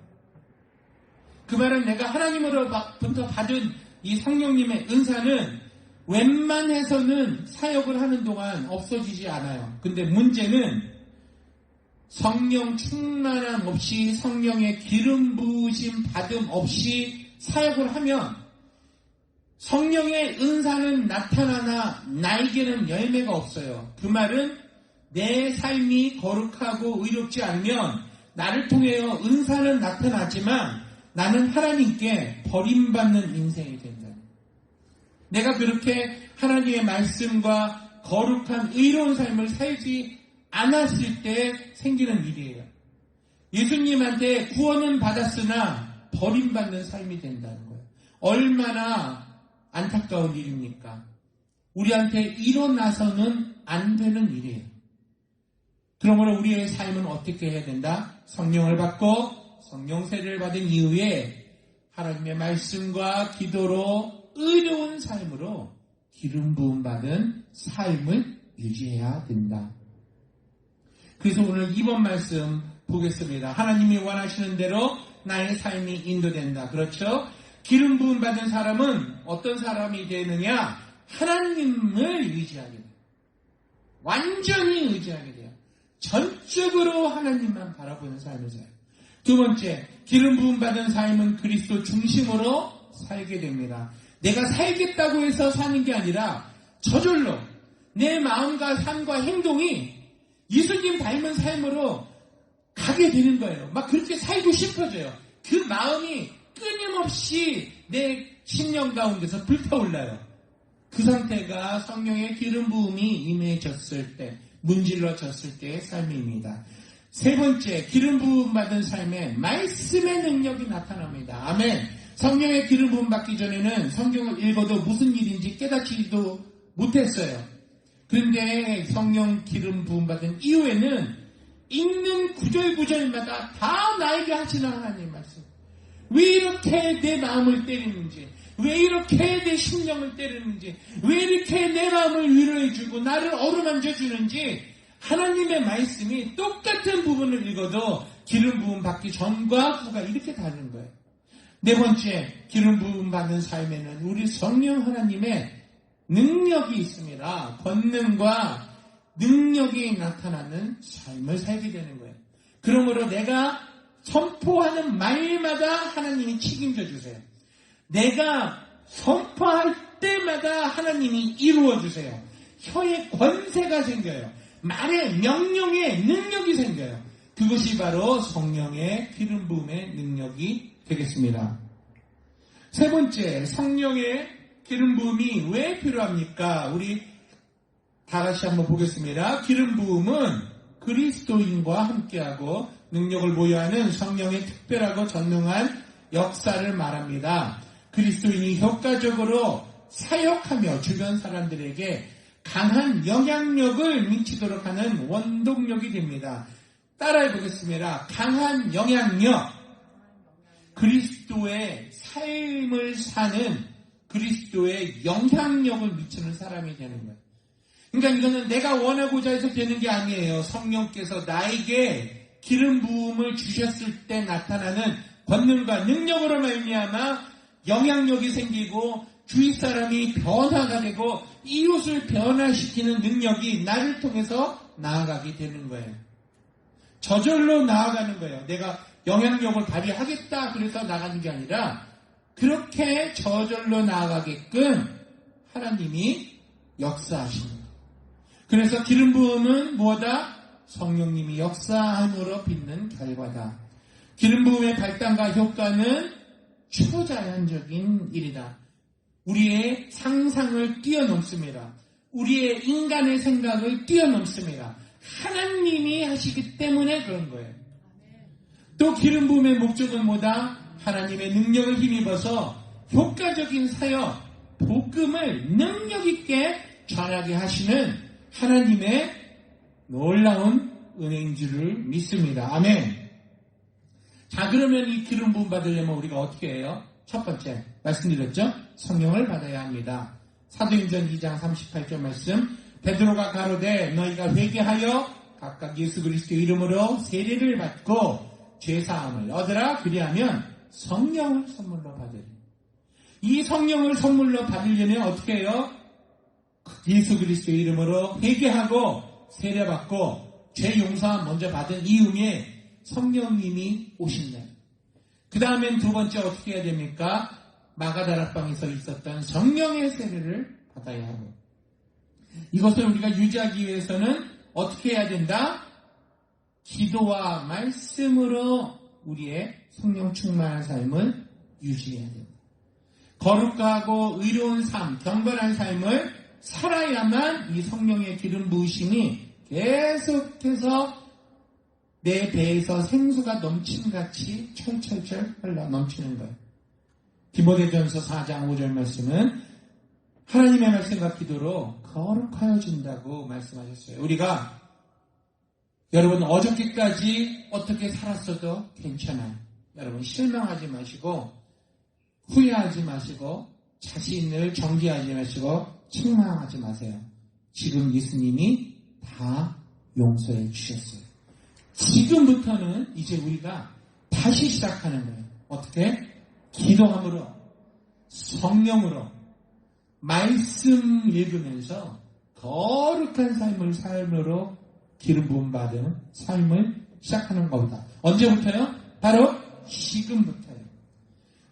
그 말은 내가 하나님으로부터 받은 이 성령님의 은사는 웬만해서는 사역을 하는 동안 없어지지 않아요. 근데 문제는 성령 충만함 없이 성령의 기름 부으심 받음 없이 사역을 하면 성령의 은사는 나타나나 나에게는 열매가 없어요. 그 말은 내 삶이 거룩하고 의롭지 않으면 나를 통하여 은사는 나타나지만 나는 하나님께 버림받는 인생이 된다. 내가 그렇게 하나님의 말씀과 거룩한 의로운 삶을 살지 않았을 때 생기는 일이에요. 예수님한테 구원은 받았으나 버림받는 삶이 된다는 거예요. 얼마나 안타까운 일입니까? 우리한테 일어나서는 안 되는 일이에요. 그러므로 우리의 삶은 어떻게 해야 된다? 성령을 받고 성령 세례를 받은 이후에 하나님의 말씀과 기도로 의로운 삶으로 기름 부음 받은 삶을 유지해야 된다. 그래서 오늘 이번 말씀 보겠습니다. 하나님이 원하시는 대로 나의 삶이 인도된다. 그렇죠? 기름 부음 받은 사람은 어떤 사람이 되느냐? 하나님을 의지하게 돼요. 완전히 의지하게 돼요. 전적으로 하나님만 바라보는 삶을 살아요. 두 번째, 기름 부음 받은 삶은 그리스도 중심으로 살게 됩니다. 내가 살겠다고 해서 사는 게 아니라 저절로 내 마음과 삶과 행동이 예수님 닮은 삶으로 가게 되는 거예요. 막 그렇게 살고 싶어져요. 그 마음이 끊임없이 내 심령 가운데서 불타올라요. 그 상태가 성령의 기름 부음이 임해졌을 때, 문질러졌을 때의 삶입니다. 세 번째, 기름 부음 받은 삶에 말씀의 능력이 나타납니다. 아멘. 성령의 기름 부음 받기 전에는 성경을 읽어도 무슨 일인지 깨닫지도 못했어요. 그런데 성령 기름 부음 받은 이후에는 읽는 구절구절마다 다 나에게 하시는 하나님 말씀. 왜 이렇게 내 마음을 때리는지, 왜 이렇게 내 심령을 때리는지, 왜 이렇게 내 마음을 위로해주고 나를 어루만져 주는지 하나님의 말씀이 똑같은 부분을 읽어도 기름 부음 받기 전과 후가 이렇게 다른 거예요. 네 번째, 기름 부음 받는 삶에는 우리 성령 하나님의 능력이 있습니다. 권능과 능력이 나타나는 삶을 살게 되는 거예요. 그러므로 내가 선포하는 말마다 하나님이 책임져 주세요. 내가 선포할 때마다 하나님이 이루어 주세요. 혀에 권세가 생겨요. 말에 명령의 능력이 생겨요. 그것이 바로 성령의 기름 부음의 능력이 되겠습니다. 세 번째, 성령의 기름 부음이 왜 필요합니까? 우리 다 같이 한번 보겠습니다. 기름 부음은 그리스도인과 함께하고 능력을 보유하는 성령의 특별하고 전능한 역사를 말합니다. 그리스도인이 효과적으로 사역하며 주변 사람들에게 강한 영향력을 미치도록 하는 원동력이 됩니다. 따라해 보겠습니다. 강한 영향력. 그리스도의 삶을 사는 그리스도의 영향력을 미치는 사람이 되는 거예요. 그러니까 이거는 내가 원하고자 해서 되는 게 아니에요. 성령께서 나에게 기름 부음을 주셨을 때 나타나는 권능과 능력으로 말미암아 영향력이 생기고 주위 사람이 변화가 되고 이웃을 변화시키는 능력이 나를 통해서 나아가게 되는 거예요. 저절로 나아가는 거예요. 내가 영향력을 발휘하겠다 그래서 나가는 게 아니라 그렇게 저절로 나아가게끔 하나님이 역사하시는 거예요. 그래서 기름 부음은 뭐다? 성령님이 역사함으로 빚는 결과다. 기름 부음의 발단과 효과는 초자연적인 일이다. 우리의 상상을 뛰어넘습니다. 우리의 인간의 생각을 뛰어넘습니다. 하나님이 하시기 때문에 그런 거예요. 또 기름 부음의 목적은 뭐다? 하나님의 능력을 힘입어서 효과적인 사역, 복음을 능력 있게 전하게 하시는 하나님의 놀라운 은혜인 줄을 믿습니다. 아멘. 자, 그러면 이 기름 부음 받으려면 우리가 어떻게 해요? 첫 번째 말씀드렸죠? 성령을 받아야 합니다. 사도행전 2장 38절 말씀, 베드로가 가로되 너희가 회개하여 각각 예수 그리스도의 이름으로 세례를 받고 죄사함을 얻으라. 그리하면 성령을 선물로 받으리. 이 성령을 선물로 받으려면 어떻게 해요? 예수 그리스도의 이름으로 회개하고 세례받고 죄 용서 먼저 받은 이후에 성령님이 오신다. 그 다음엔 두 번째 어떻게 해야 됩니까? 마가다락방에서 있었던 성령의 세례를 받아야 하고, 이것을 우리가 유지하기 위해서는 어떻게 해야 된다? 기도와 말씀으로 우리의 성령 충만한 삶을 유지해야 됩니다. 거룩하고 의로운 삶, 경건한 삶을 살아야만 이 성령의 기름 부으심이 계속해서 내 배에서 생수가 넘친같이 철철철 흘러 넘치는 거예요. 디모데전서 4장 5절 말씀은 하나님의 말씀과 기도로 거룩하여진다고 말씀하셨어요. 우리가 여러분 어저께까지 어떻게 살았어도 괜찮아요. 여러분 실망하지 마시고 후회하지 마시고 자신을 정죄하지 마시고 책망하지 마세요. 지금 예수님이 다 용서해 주셨어요. 지금부터는 이제 우리가 다시 시작하는 거예요. 어떻게? 기도함으로, 성령으로, 말씀 읽으면서 거룩한 삶으로 기름 부음 받은 삶을 시작하는 겁니다. 언제부터요? 바로 지금부터요.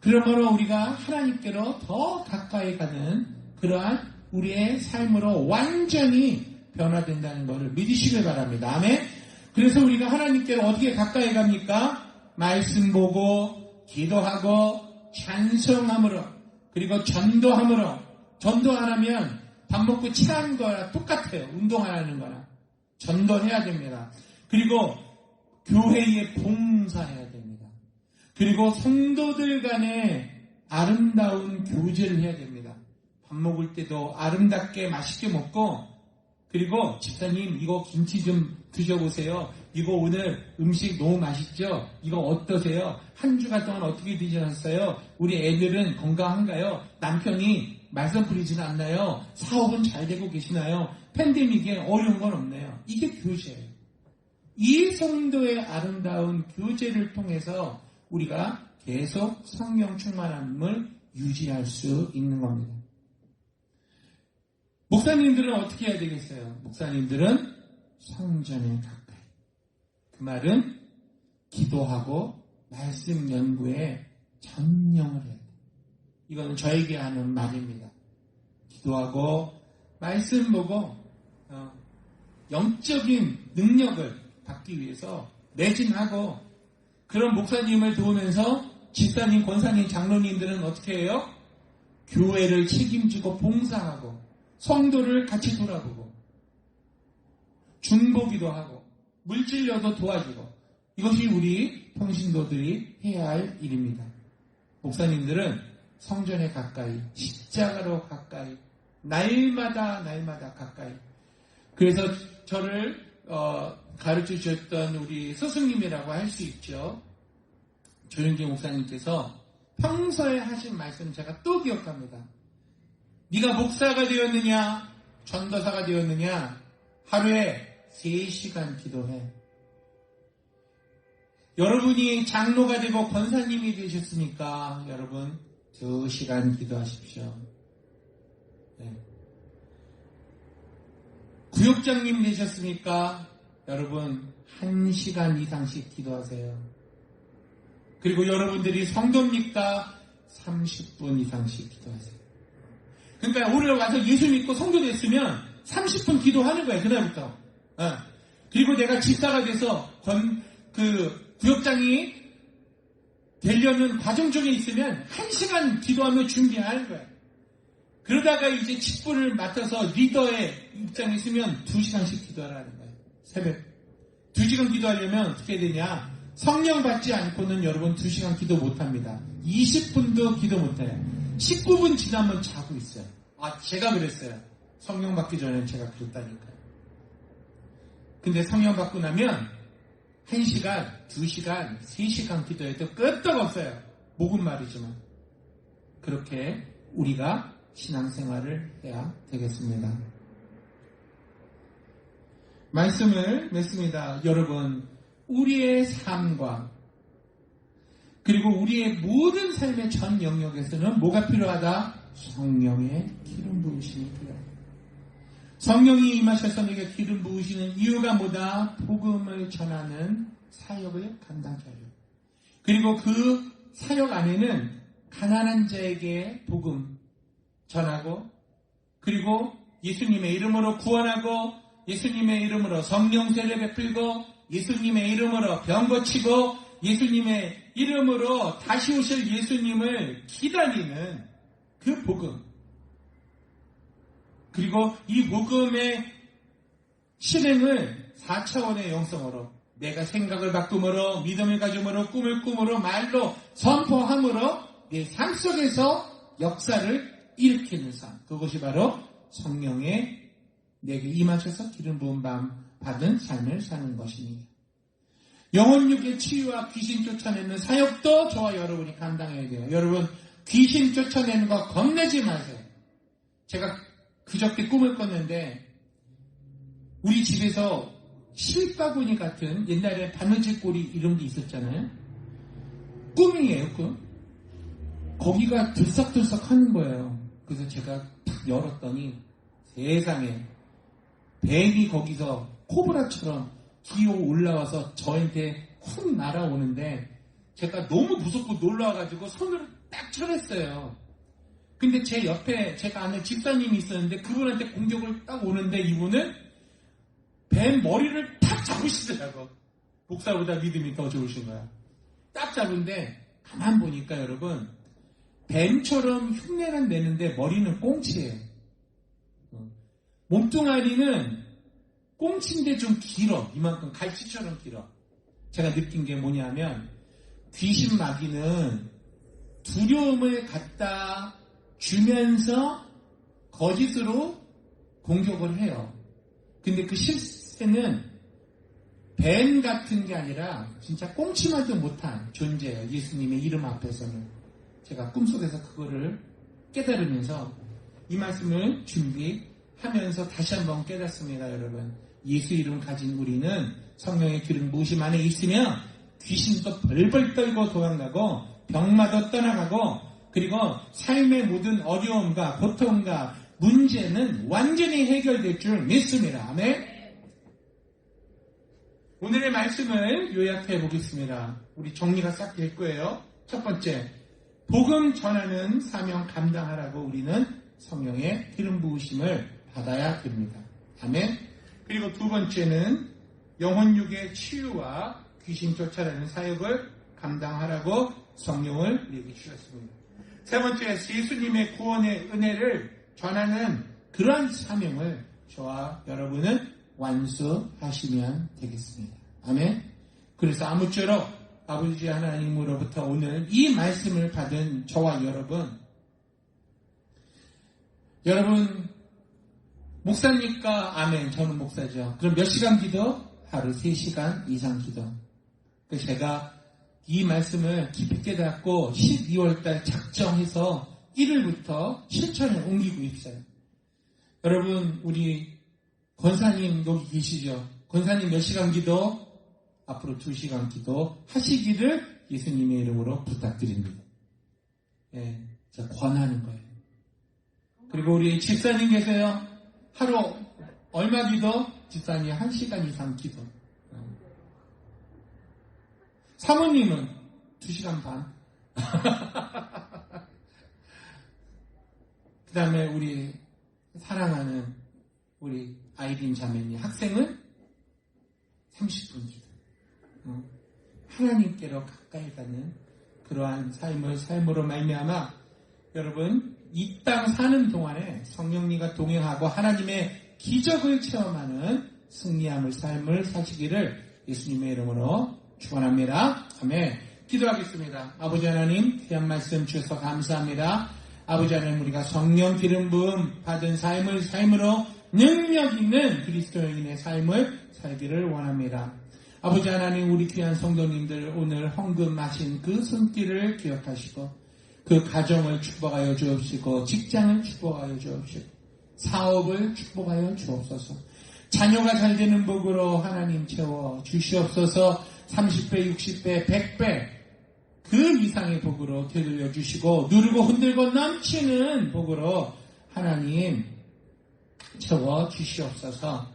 그러므로 우리가 하나님께로 더 가까이 가는 그러한 우리의 삶으로 완전히 변화된다는 것을 믿으시길 바랍니다. 아멘. 그래서 우리가 하나님께로 어떻게 가까이 갑니까? 말씀 보고 기도하고 찬송함으로, 그리고 전도함으로. 전도 안 하면 밥 먹고 체한 거랑 똑같아요. 운동 안 하는 거랑. 전도해야 됩니다. 그리고 교회에 봉사해야 됩니다. 그리고 성도들 간에 아름다운 교제를 해야 됩니다. 밥 먹을 때도 아름답게 맛있게 먹고, 그리고 집사님 이거 김치 좀 드셔보세요. 이거 오늘 음식 너무 맛있죠? 이거 어떠세요? 한 주간 동안 어떻게 드셨어요? 우리 애들은 건강한가요? 남편이 말썽 부리지는 않나요? 사업은 잘 되고 계시나요? 팬데믹에 어려운 건 없나요? 이게 교제예요. 이 성도의 아름다운 교제를 통해서 우리가 계속 성령 충만함을 유지할 수 있는 겁니다. 목사님들은 어떻게 해야 되겠어요? 목사님들은 성전에 가까이. 그 말은 기도하고 말씀 연구에 전념을 해야 돼요. 이건 저에게 하는 말입니다. 기도하고 말씀 보고 영적인 능력을 받기 위해서 매진하고, 그런 목사님을 도우면서 집사님, 권사님, 장로님들은 어떻게 해요? 교회를 책임지고 봉사하고 성도를 같이 돌아보고 중보기도 하고 물질료도 도와주고, 이것이 우리 평신도들이 해야 할 일입니다. 목사님들은 성전에 가까이, 십자가로 가까이 날마다 가까이. 그래서 저를 가르쳐 주셨던 우리 스승님이라고 할 수 있죠. 조영기 목사님께서 평소에 하신 말씀 제가 또 기억합니다. 네가 목사가 되었느냐, 전도사가 되었느냐, 하루에 3시간 기도해. 여러분이 장로가 되고 권사님이 되셨으니까 여러분 2시간 기도하십시오. 네. 구역장님 되셨으니까 여러분 1시간 이상씩 기도하세요. 그리고 여러분들이 성도입니까? 30분 이상씩 기도하세요. 그러니까 오늘 와서 예수 믿고 성도 됐으면 30분 기도하는 거예요. 그날부터. 그리고 내가 집사가 돼서 구역장이 되려는 과정 중에 있으면 1시간 기도하며 준비하는 거예요. 그러다가 이제 직분을 맡아서 리더의 입장에 있으면 2시간씩 기도하라는 거예요. 새벽 2시간 기도하려면 어떻게 되냐, 성령 받지 않고는 여러분 2시간 기도 못합니다. 20분도 기도 못해요. 19분 지나면 자고 있어요. 제가 그랬어요. 성령 받기 전에 제가 그랬다니까요. 근데 성령 받고 나면 1시간, 2시간, 3시간 기도해도 끄떡 없어요. 목은 말이지만. 그렇게 우리가 신앙생활을 해야 되겠습니다. 말씀을 맺습니다. 여러분, 우리의 삶과 그리고 우리의 모든 삶의 전 영역에서는 뭐가 필요하다? 성령의 기름 부으심이 필요하다. 성령이 임하셔서 내게 기름 부으시는 이유가 뭐다? 복음을 전하는 사역을 감당하려. 그리고 그 사역 안에는 가난한 자에게 복음 전하고, 그리고 예수님의 이름으로 구원하고, 예수님의 이름으로 성령 세례 베풀고, 예수님의 이름으로 병 고치고, 예수님의 이름으로 다시 오실 예수님을 기다리는 그 복음. 그리고 이 복음의 실행을 4차원의 영성으로, 내가 생각을 바꿈으로, 믿음을 가짐으로, 꿈을 꾸므로, 말로 선포함으로 내 삶 속에서 역사를 일으키는 삶. 그것이 바로 성령의 내게 임하셔서 기름 부음 받은 삶을 사는 것입니다. 영혼육의 치유와 귀신 쫓아내는 사역도 저와 여러분이 감당해야 돼요. 여러분, 귀신 쫓아내는 거 겁내지 마세요. 제가 그저께 꿈을 꿨는데 우리 집에서 실바구니 같은, 옛날에 바느질 꼬리 이런 게 있었잖아요. 꿈이에요, 꿈. 거기가 들썩들썩 하는 거예요. 그래서 제가 탁 열었더니 세상에 뱀이 거기서 코브라처럼 기어 올라와서 저한테 훅 날아오는데 제가 너무 무섭고 놀라워가지고 손으로 딱 쳐냈어요. 근데 제 옆에 제가 아는 집사님이 있었는데 그분한테 공격을 딱 오는데 이분은 뱀 머리를 탁 잡으시더라고. 목사보다 믿음이 더 좋으신 거야. 딱 잡은데 가만 보니까 여러분, 뱀처럼 흉내는 내는데 머리는 꽁치예요. 몸뚱아리는 꽁치인데 좀 길어. 이만큼 갈치처럼 길어. 제가 느낀 게 뭐냐면, 귀신 마귀는 두려움을 갖다 주면서 거짓으로 공격을 해요. 근데 그 실세는 뱀 같은 게 아니라 진짜 꽁치만도 못한 존재예요. 예수님의 이름 앞에서는. 제가 꿈속에서 그거를 깨달으면서 이 말씀을 준비하면서 다시 한번 깨닫습니다. 여러분, 예수 이름 가진 우리는 성령의 기름 부으심 안에 있으면 귀신도 벌벌 떨고 도망가고, 병마도 떠나가고, 그리고 삶의 모든 어려움과 고통과 문제는 완전히 해결될 줄 믿습니다. 아멘. 오늘의 말씀을 요약해 보겠습니다. 우리 정리가 싹 될 거예요. 첫 번째, 복음 전하는 사명 감당하라고 우리는 성령의 기름 부으심을 받아야 됩니다. 아멘. 그리고 두 번째는 영혼육의 치유와 귀신 쫓아내는 사역을 감당하라고 성령을 우리에게 주셨습니다. 세 번째, 예수님의 구원의 은혜를 전하는 그러한 사명을 저와 여러분은 완수하시면 되겠습니다. 아멘. 그래서 아무쪼록 아버지 하나님으로부터 오늘 이 말씀을 받은 저와 여러분 목사니까 아멘. 저는 목사죠. 그럼 몇 시간 기도? 하루 3시간 이상 기도. 그래서 제가 이 말씀을 깊이 깨닫고 12월달 작정해서 1일부터 실천에 옮기고 있어요. 여러분, 우리 권사님 여기 계시죠? 권사님 몇 시간 기도? 앞으로 2시간 기도 하시기를 예수님의 이름으로 부탁드립니다. 예, 제가 권하는 거예요. 그리고 우리 집사님 계세요? 하루 얼마 기도? 집사님 1시간 이상 기도. 사모님은 2시간 반. 그 다음에 우리 사랑하는 우리 아이린 자매님 학생은 30분 기도. 하나님께로 가까이 가는 그러한 삶으로 말미암아 여러분 이 땅 사는 동안에 성령님과 동행하고 하나님의 기적을 체험하는 승리함을 삶을 사시기를 예수님의 이름으로 축원합니다. 아멘. 기도하겠습니다. 아버지 하나님 귀한 말씀 주셔서 감사합니다. 아버지 하나님 우리가 성령 기름 부음 받은 삶으로 능력 있는 그리스도인의 삶을 살기를 원합니다. 아버지 하나님 우리 귀한 성도님들 오늘 헌금하신 그 손길을 기억하시고 그 가정을 축복하여 주옵시고 직장을 축복하여 주옵시고 사업을 축복하여 주옵소서. 자녀가 잘 되는 복으로 하나님 채워 주시옵소서. 30배, 60배, 100배 그 이상의 복으로 되돌려 주시고 누르고 흔들고 넘치는 복으로 하나님 채워 주시옵소서.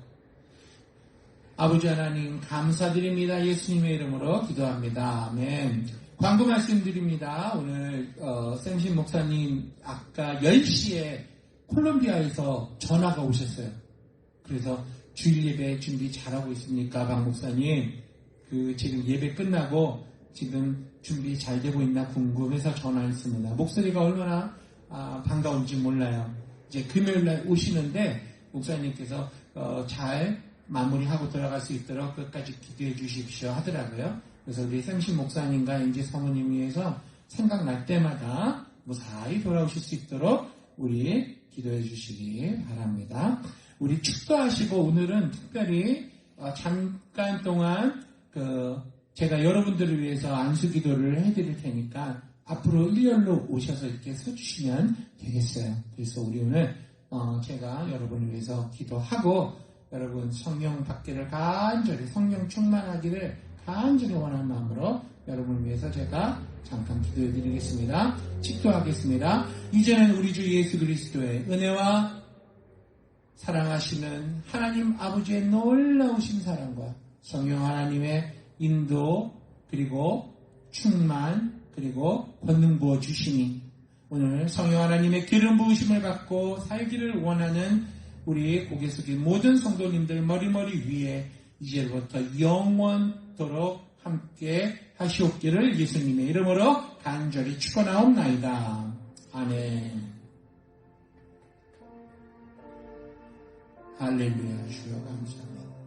아버지 하나님 감사드립니다. 예수님의 이름으로 기도합니다. 아멘. 광고 말씀드립니다. 오늘 샘신 목사님 아까 10시에 콜롬비아에서 전화가 오셨어요. 그래서 주일 예배 준비 잘하고 있습니까? 박 목사님 지금 예배 끝나고 지금 준비 잘 되고 있나 궁금해서 전화했습니다. 목소리가 얼마나 반가운지 몰라요. 이제 금요일날 오시는데 목사님께서 잘 마무리하고 들어갈 수 있도록 끝까지 기도해 주십시오 하더라고요. 그래서 우리 샘신 목사님과 인지 사모님 위해서 생각날 때마다 무사히 돌아오실 수 있도록 우리 기도해 주시기 바랍니다. 우리 축도하시고 오늘은 특별히 잠깐 동안 제가 여러분들을 위해서 안수 기도를 해드릴 테니까 앞으로 일렬로 오셔서 이렇게 서주시면 되겠어요. 그래서 우리 오늘 제가 여러분을 위해서 기도하고 여러분 성령 받기를 간절히 성령 충만하기를 간절히 원하는 마음으로 여러분을 위해서 제가 잠깐 기도해 드리겠습니다. 직도하겠습니다. 이제는 우리 주 예수 그리스도의 은혜와 사랑하시는 하나님 아버지의 놀라우신 사랑과 성령 하나님의 인도 그리고 충만 그리고 권능 부어 주시니 오늘 성령 하나님의 기름 부으심을 받고 살기를 원하는 우리 고개 숙인 모든 성도님들 머리머리 위에 이제부터 영원토록 함께 하시옵기를 예수님의 이름으로 간절히 축원하옵나이다. 아멘. 할렐루야. 주여 감사합니다.